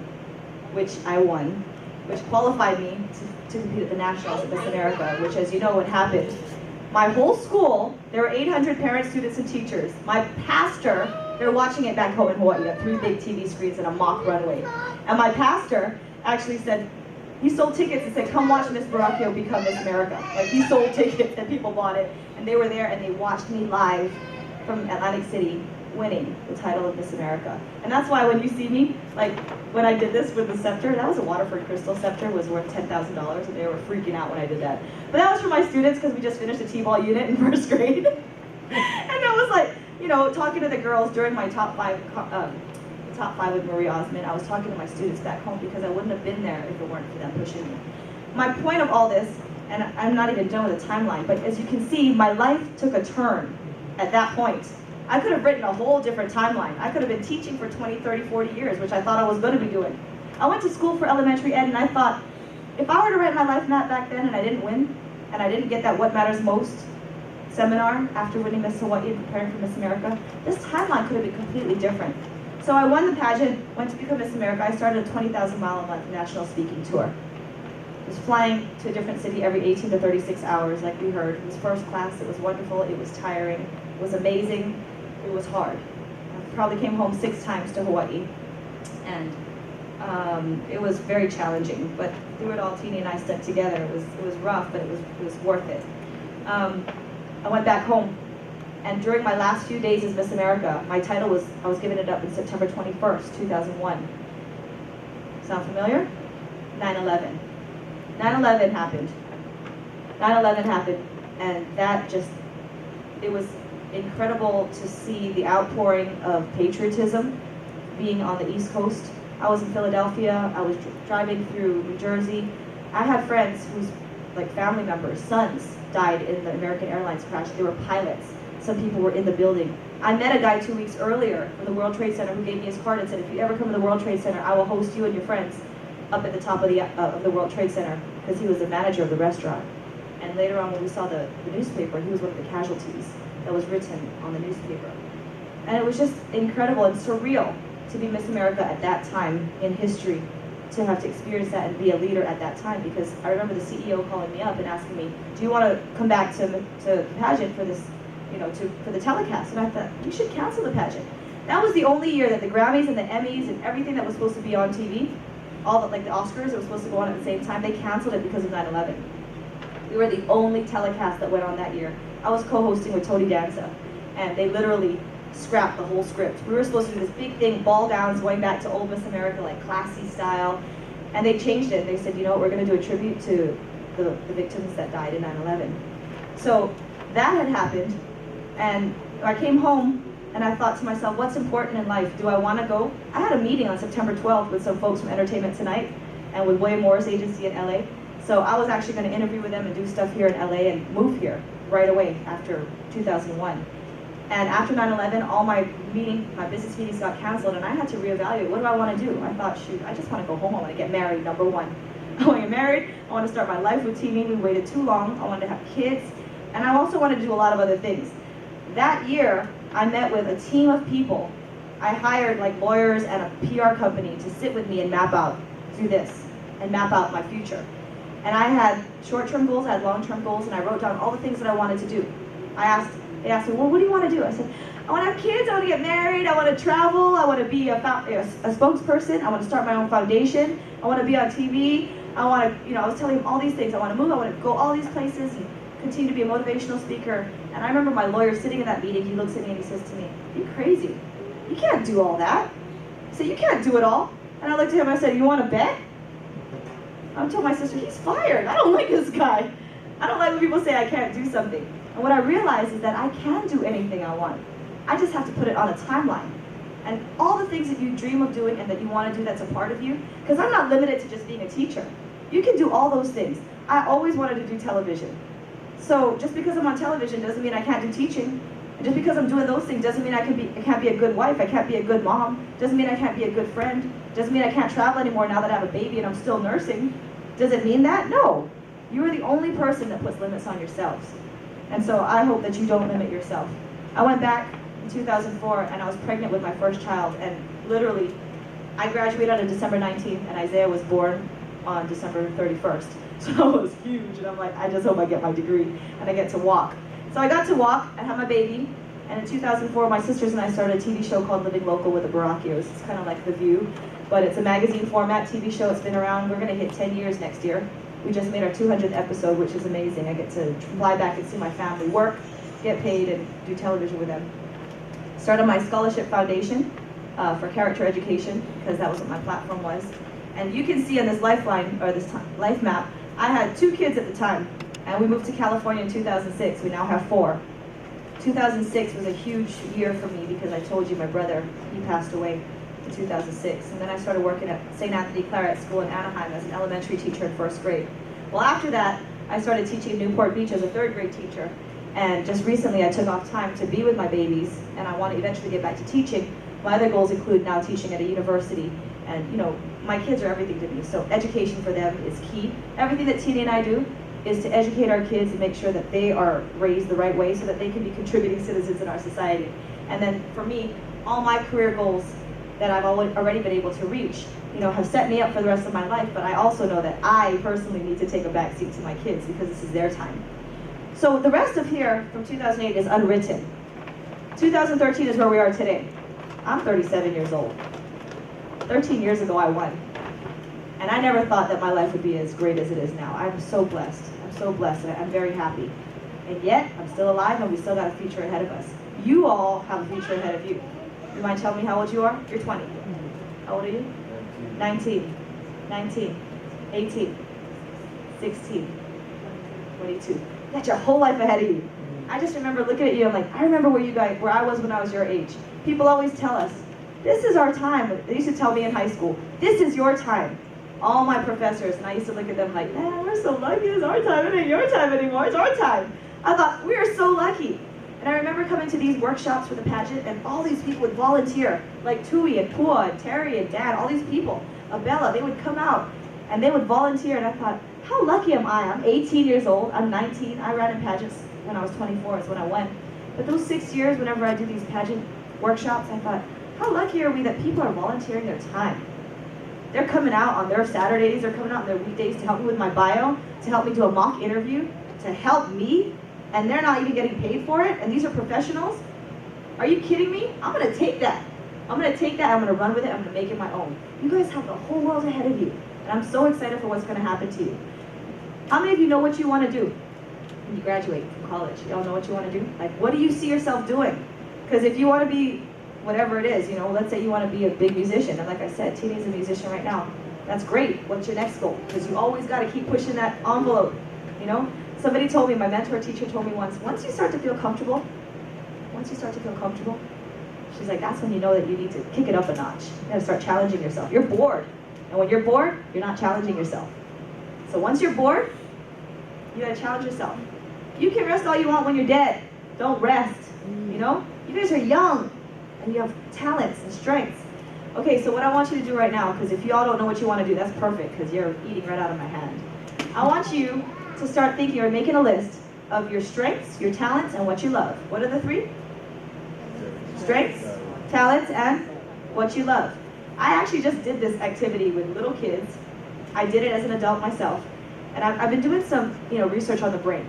which I won, which qualified me to compete at the Nationals at Miss America, which, as you know, what happened. My whole school, there were 800 parents, students, and teachers. My pastor, they're watching it back home in Hawaii on 3 big TV screens and a mock runway. And my pastor actually said, he sold tickets and said, come watch Miss Baracchio become Miss America. Like, he sold tickets and people bought it. And they were there and they watched me live from Atlantic City winning the title of Miss America. And that's why when you see me, like when I did this with the scepter, that was a Waterford Crystal scepter, was worth $10,000, and they were freaking out when I did that. But that was for my students because we just finished a T-ball unit in first grade. And that was like, you know, talking to the girls during my top five with Marie Osmond, I was talking to my students back home because I wouldn't have been there if it weren't for them pushing me. My point of all this, and I'm not even done with the timeline, but as you can see, my life took a turn at that point. I could have written a whole different timeline. I could have been teaching for 20, 30, 40 years, which I thought I was going to be doing. I went to school for elementary ed, and I thought, if I were to write my life map back then and I didn't win, and I didn't get that What Matters Most seminar after winning Miss Hawaii and preparing for Miss America, this timeline could have been completely different. So I won the pageant, went to become Miss America. I started a 20,000-mile-a-month national speaking tour. I was flying to a different city every 18 to 36 hours, like we heard. It was first class, it was wonderful, it was tiring, it was amazing. It was hard. I probably came home 6 times to Hawaii, and it was very challenging. But through it all, Teenie and I stuck together. It was rough, but it was worth it. I went back home, and during my last few days as Miss America, my title was, I was giving it up in September 21st, 2001. Sound familiar? 9/11. 9/11 happened. 9/11 happened, and that just, it was incredible to see the outpouring of patriotism being on the East Coast. I was in Philadelphia, I was driving through New Jersey. I had friends whose like family members, sons, died in the American Airlines crash. They were pilots. Some people were in the building. I met a guy 2 weeks earlier from the World Trade Center who gave me his card and said, if you ever come to the World Trade Center, I will host you and your friends up at the top of the World Trade Center, because he was the manager of the restaurant. And later on when we saw the newspaper, he was one of the casualties that was written on the newspaper. And it was just incredible and surreal to be Miss America at that time in history, to have to experience that and be a leader at that time, because I remember the CEO calling me up and asking me, do you want to come back to the pageant for this, you know, for the telecast? And I thought, you should cancel the pageant. That was the only year that the Grammys and the Emmys and everything that was supposed to be on TV, all the, like the Oscars that was supposed to go on at the same time, they canceled it because of 9/11. We were the only telecast that went on that year. I was co-hosting with Tony Danza, and they literally scrapped the whole script. We were supposed to do this big thing, ball gowns, going back to old Miss America, like classy style, and they changed it. They said, you know what, we're going to do a tribute to the victims that died in 9/11. So that had happened, and I came home, and I thought to myself, what's important in life? Do I want to go? I had a meeting on September 12th with some folks from Entertainment Tonight, and with William Morris Agency in LA. So I was actually going to interview with them and do stuff here in LA and move here right away after 2001. And after 9/11, all my business meetings got canceled, and I had to reevaluate, what do I want to do? I thought, shoot, I just want to go home. I want to get married, number one. I want to get married. I want to start my life with TV. We waited too long. I wanted to have kids. And I also wanted to do a lot of other things. That year, I met with a team of people. I hired like lawyers and a PR company to sit with me and map out, do this, and map out my future. And I had short-term goals, I had long-term goals, and I wrote down all the things that I wanted to do. They asked me, well, what do you want to do? I said, I want to have kids, I want to get married, I want to travel, I want to be a spokesperson, I want to start my own foundation, I want to be on TV, I want to, I was telling him all these things. I want to move, I want to go all these places and continue to be a motivational speaker. And I remember my lawyer sitting in that meeting, he looks at me and he says to me, you're crazy. You can't do all that. I said, you can't do it all. And I looked at him and I said, you want to bet? I told my sister, he's fired. I don't like this guy. I don't like when people say I can't do something. And what I realized is that I can do anything I want. I just have to put it on a timeline. And all the things that you dream of doing and that you want to do that's a part of you, because I'm not limited to just being a teacher. You can do all those things. I always wanted to do television. So just because I'm on television doesn't mean I can't do teaching. And just because I'm doing those things doesn't mean I can't be a good wife, I can't be a good mom, doesn't mean I can't be a good friend, doesn't mean I can't travel anymore now that I have a baby and I'm still nursing. Does it mean that? No. You are the only person that puts limits on yourselves. And so I hope that you don't limit yourself. I went back in 2004 and I was pregnant with my first child, and literally I graduated on December 19th and Isaiah was born on December 31st. So it was huge, and I'm like, I just hope I get my degree and I get to walk. So I got to walk and have my baby, and in 2004 my sisters and I started a TV show called Living Local with the Baracchios. It's kind of like The View, but it's a magazine format TV show. It's been around, we're going to hit 10 years next year. We just made our 200th episode, which is amazing. I get to fly back and see my family work, get paid, and do television with them. Started my scholarship foundation for character education, because that was what my platform was. And you can see on this lifeline, or this life map, I had 2 kids at the time, and we moved to California in 2006. We now have 4. 2006 was a huge year for me because I told you my brother, he passed away in 2006. And then I started working at St. Anthony Claret School in Anaheim as an elementary teacher in 1st grade. Well, after that, I started teaching in Newport Beach as a 3rd grade teacher. And just recently I took off time to be with my babies, and I want to eventually get back to teaching. My other goals include now teaching at a university. And my kids are everything to me, so education for them is key. Everything that Tina and I do is to educate our kids and make sure that they are raised the right way so that they can be contributing citizens in our society. And then for me, all my career goals that I've already been able to reach, have set me up for the rest of my life, but I also know that I personally need to take a back seat to my kids because this is their time. So the rest of here from 2008 is unwritten. 2013 is where we are today. I'm 37 years old. 13 years ago I won. And I never thought that my life would be as great as it is now. I'm so blessed. I'm so blessed, and I'm very happy. And yet, I'm still alive, and we still got a future ahead of us. You all have a future ahead of you. You mind telling me how old you are? You're 20. How old are you? 19. 19. 18. 16. 22. You got your whole life ahead of you. I just remember looking at you, I'm like, I remember where I was when I was your age. People always tell us, this is our time. They used to tell me in high school, this is your time. All my professors, and I used to look at them like, man, we're so lucky, it's our time, it ain't your time anymore, it's our time. I thought, we are so lucky. And I remember coming to these workshops for the pageant, and all these people would volunteer, like Tui and Pua and Terry and Dad, all these people, Abella, they would come out, and they would volunteer, and I thought, how lucky am I? I'm 18 years old, I'm 19, I ran in pageants when I was 24 is when I went. But those 6 years, whenever I do these pageant workshops, I thought, how lucky are we that people are volunteering their time? They're coming out on their Saturdays, they're coming out on their weekdays to help me with my bio, to help me do a mock interview, to help me, and they're not even getting paid for it, and these are professionals? Are you kidding me? I'm gonna take that. I'm gonna take that, I'm gonna run with it, I'm gonna make it my own. You guys have the whole world ahead of you, and I'm so excited for what's gonna happen to you. How many of you know what you wanna do when you graduate from college? Y'all know what you wanna do? Like, what do you see yourself doing? Because if you wanna be whatever it is, let's say you want to be a big musician, and like I said, Tina's a musician right now. That's great. What's your next goal? Because you always got to keep pushing that envelope, Somebody told me, my mentor teacher told me once you start to feel comfortable, she's like, that's when you know that you need to kick it up a notch. You got to start challenging yourself. You're bored. And when you're bored, you're not challenging yourself. So once you're bored, you gotta challenge yourself. You can rest all you want when you're dead. Don't rest, you know? You guys are young, and you have talents and strengths. Okay, so what I want you to do right now, because if you all don't know what you want to do, that's perfect, because you're eating right out of my hand. I want you to start thinking or making a list of your strengths, your talents, and what you love. What are the three? Strengths, talents, and what you love. I actually just did this activity with little kids. I did it as an adult myself. And I've been doing some research on the brain.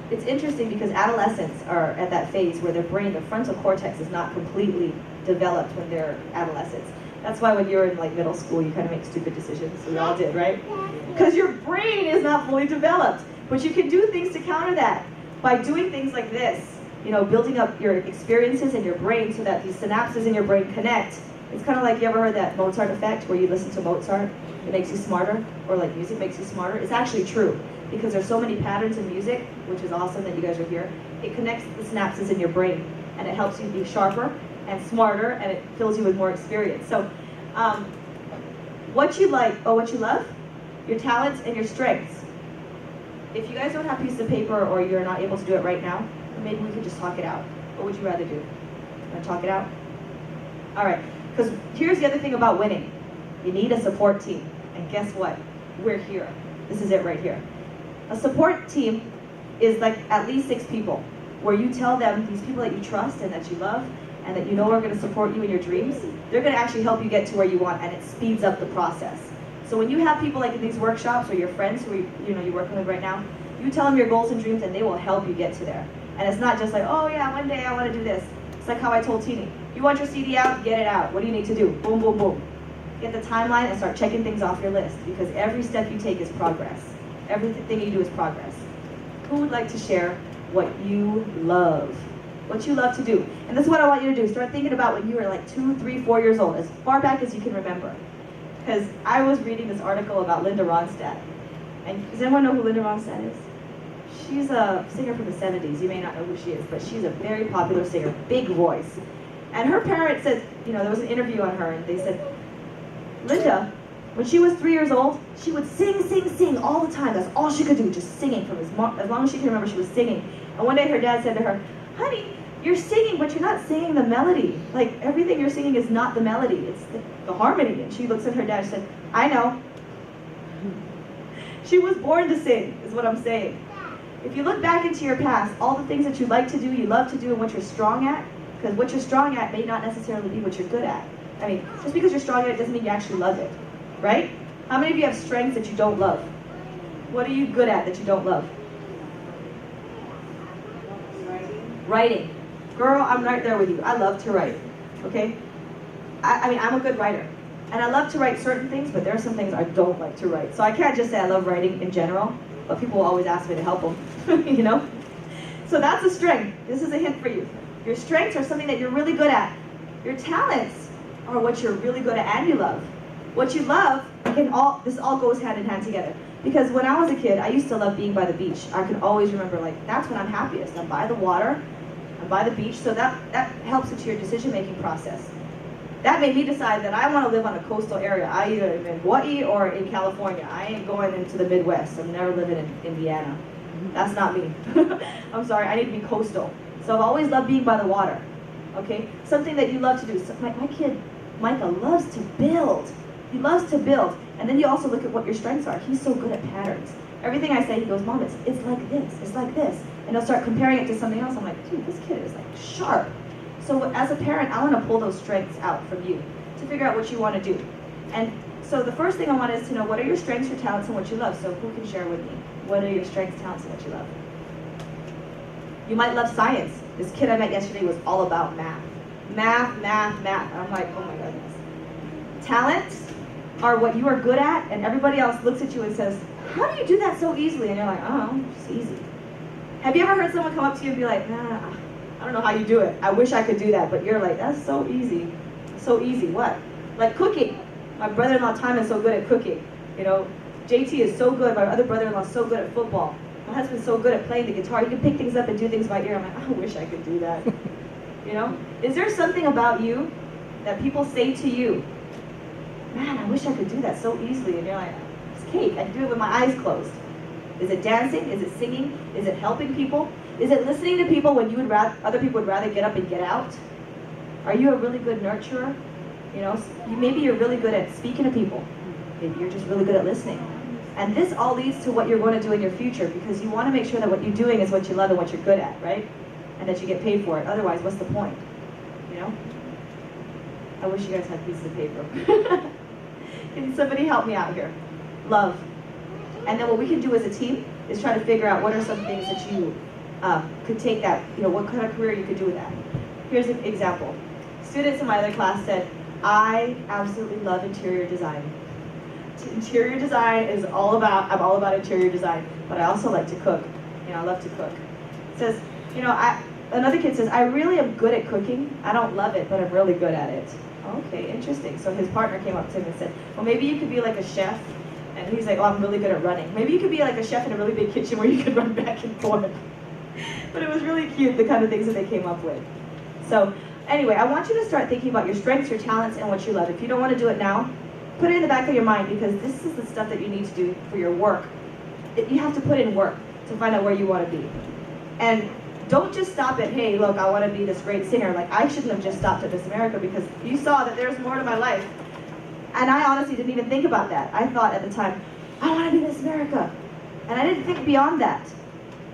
It's interesting because adolescents are at that phase where their brain, the frontal cortex, is not completely developed when they're adolescents. That's why when you're in like middle school, you kind of make stupid decisions. We all did, right? Because your brain is not fully developed. But you can do things to counter that by doing things like this. Building up your experiences in your brain so that these synapses in your brain connect. It's kind of like, you ever heard that Mozart effect where you listen to Mozart, it makes you smarter, or like music makes you smarter? It's actually true, because there's so many patterns in music, which is awesome that you guys are here. It connects the synapses in your brain, and it helps you be sharper and smarter, and it fills you with more experience. So, what you like, or what you love, your talents and your strengths. If you guys don't have a piece of paper, or you're not able to do it right now, maybe we could just talk it out. What would you rather do? Want to talk it out? All right, because here's the other thing about winning. You need a support team. And guess what? We're here. This is it right here. A support team is like at least 6 people, where you tell them, these people that you trust and that you love and that you know are going to support you in your dreams, they're going to actually help you get to where you want, and it speeds up the process. So when you have people like in these workshops, or your friends who you're working with right now, you tell them your goals and dreams and they will help you get to there. And it's not just like, oh yeah, one day I want to do this. It's like how I told Teeny, you want your CD out, get it out. What do you need to do? Boom, boom, boom. Get the timeline and start checking things off your list, because every step you take is progress. Everything you do is progress. Who would like to share what you love? What you love to do. And this is what I want you to do. Start thinking about when you were like 2, 3, 4 years old, as far back as you can remember. Because I was reading this article about Linda Ronstadt. And does anyone know who Linda Ronstadt is? She's a singer from the 70s. You may not know who she is, but she's a very popular singer, big voice. And her parents said, there was an interview on her, and they said, Linda, when she was 3 years old, she would sing, sing, sing all the time. That's all she could do, just singing from as long as she can remember, she was singing. And one day her dad said to her, honey, you're singing, but you're not singing the melody. Like, everything you're singing is not the melody, it's the harmony. And she looks at her dad and said, I know. She was born to sing, is what I'm saying. If you look back into your past, all the things that you like to do, you love to do, and what you're strong at, because what you're strong at may not necessarily be what you're good at. I mean, just because you're strong at it doesn't mean you actually love it, right? How many of you have strengths that you don't love? What are you good at that you don't love? Writing. Girl, I'm right there with you. I love to write, okay? I mean, I'm a good writer. And I love to write certain things, but there are some things I don't like to write. So I can't just say I love writing in general, but people will always ask me to help them, So that's a strength. This is a hint for you. Your strengths are something that you're really good at. Your talents are what you're really good at and you love. What you love, this all goes hand in hand together. Because when I was a kid, I used to love being by the beach. I can always remember, that's when I'm happiest. I'm by the water, I'm by the beach, so that helps with your decision-making process. That made me decide that I want to live on a coastal area. I either am in Hawaii or in California. I ain't going into the Midwest. I'm never living in Indiana. That's not me. I'm sorry, I need to be coastal. So I've always loved being by the water, okay? Something that you love to do. So my kid, Micah, loves to build. He loves to build. And then you also look at what your strengths are. He's so good at patterns. Everything I say, he goes, Mom, it's like this, it's like this. And he'll start comparing it to something else. I'm like, dude, this kid is sharp. So as a parent, I want to pull those strengths out from you to figure out what you want to do. And so the first thing I want is to know, what are your strengths, your talents, and what you love? So who can share with me? What are your strengths, talents, and what you love? You might love science. This kid I met yesterday was all about math. Math, math, math. I'm like, oh my goodness. Talents are what you are good at, and everybody else looks at you and says, how do you do that so easily? And you're like, oh, it's easy. Have you ever heard someone come up to you and be like, nah, I don't know how you do it. I wish I could do that. But you're like, that's so easy. So easy. What? Like cooking. My brother-in-law Tom is so good at cooking. JT is so good. My other brother-in-law is so good at football. My husband's so good at playing the guitar. He can pick things up and do things by ear. I'm like, I wish I could do that. Is there something about you that people say to you man, I wish I could do that so easily. And you're like, it's cake. I can do it with my eyes closed. Is it dancing? Is it singing? Is it helping people? Is it listening to people when you would rather, other people would rather get up and get out? Are you a really good nurturer? You know, maybe you're really good at speaking to people. Maybe you're just really good at listening. And this all leads to what you're going to do in your future, because you want to make sure that what you're doing is what you love and what you're good at, right? And that you get paid for it. Otherwise, what's the point? You know? I wish you guys had pieces of paper. Can somebody help me out here? Love. And then what we can do as a team is try to figure out what are some things that you could take that, you know, what kind of career you could do with that. Here's an example. Students in my other class said, I absolutely love interior design. Interior design is I'm all about interior design, but I also like to cook. You know, I love to cook. It says, you know, another kid says, I really am good at cooking. I don't love it, but I'm really good at it. Okay, interesting. So his partner came up to him and said, well, maybe you could be like a chef. And he's like, oh, I'm really good at running. Maybe you could be like a chef in a really big kitchen where you could run back and forth. But it was really cute, the kind of things that they came up with. So anyway, I want you to start thinking about your strengths, your talents, and what you love. If you don't want to do it now, put it in the back of your mind, because this is the stuff that you need to do for your work. You have to put in work to find out where you want to be. And don't just stop at, hey, look, I want to be this great singer. Like, I shouldn't have just stopped at Miss America, because you saw that there's more to my life. And I honestly didn't even think about that. I thought at the time, I want to be Miss America. And I didn't think beyond that.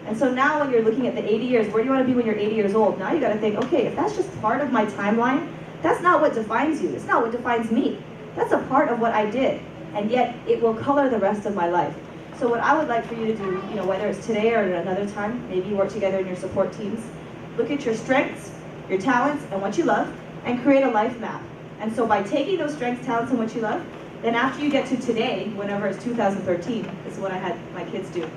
And so now when you're looking at the 80 years, where do you want to be when you're 80 years old? Now you got to think, okay, if that's just part of my timeline, that's not what defines you. It's not what defines me. That's a part of what I did. And yet it will color the rest of my life. So what I would like for you to do, you know, whether it's today or at another time, maybe you work together in your support teams, look at your strengths, your talents, and what you love, and create a life map. And so by taking those strengths, talents, and what you love, then after you get to today, whenever it's 2013, this is what I had my kids do,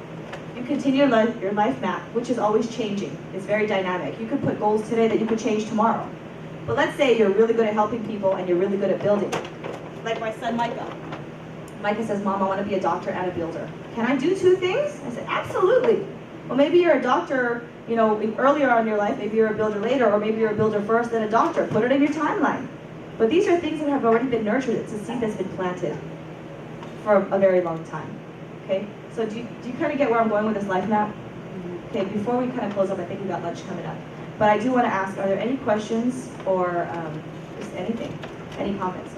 you continue your life map, which is always changing. It's very dynamic. You could put goals today that you could change tomorrow. But let's say you're really good at helping people and you're really good at building. Like my son Micah. Micah says, Mom, I want to be a doctor and a builder. Can I do two things? I said, absolutely. Well, maybe you're a doctor, you know, earlier on in your life, maybe you're a builder later, or maybe you're a builder first, then a doctor. Put it in your timeline. But these are things that have already been nurtured. It's a seed that's been planted for a very long time. Okay? So do you kind of get where I'm going with this life map? Okay, before we kind of close up, I think we've got lunch coming up. But I do want to ask, are there any questions or just anything? Any comments?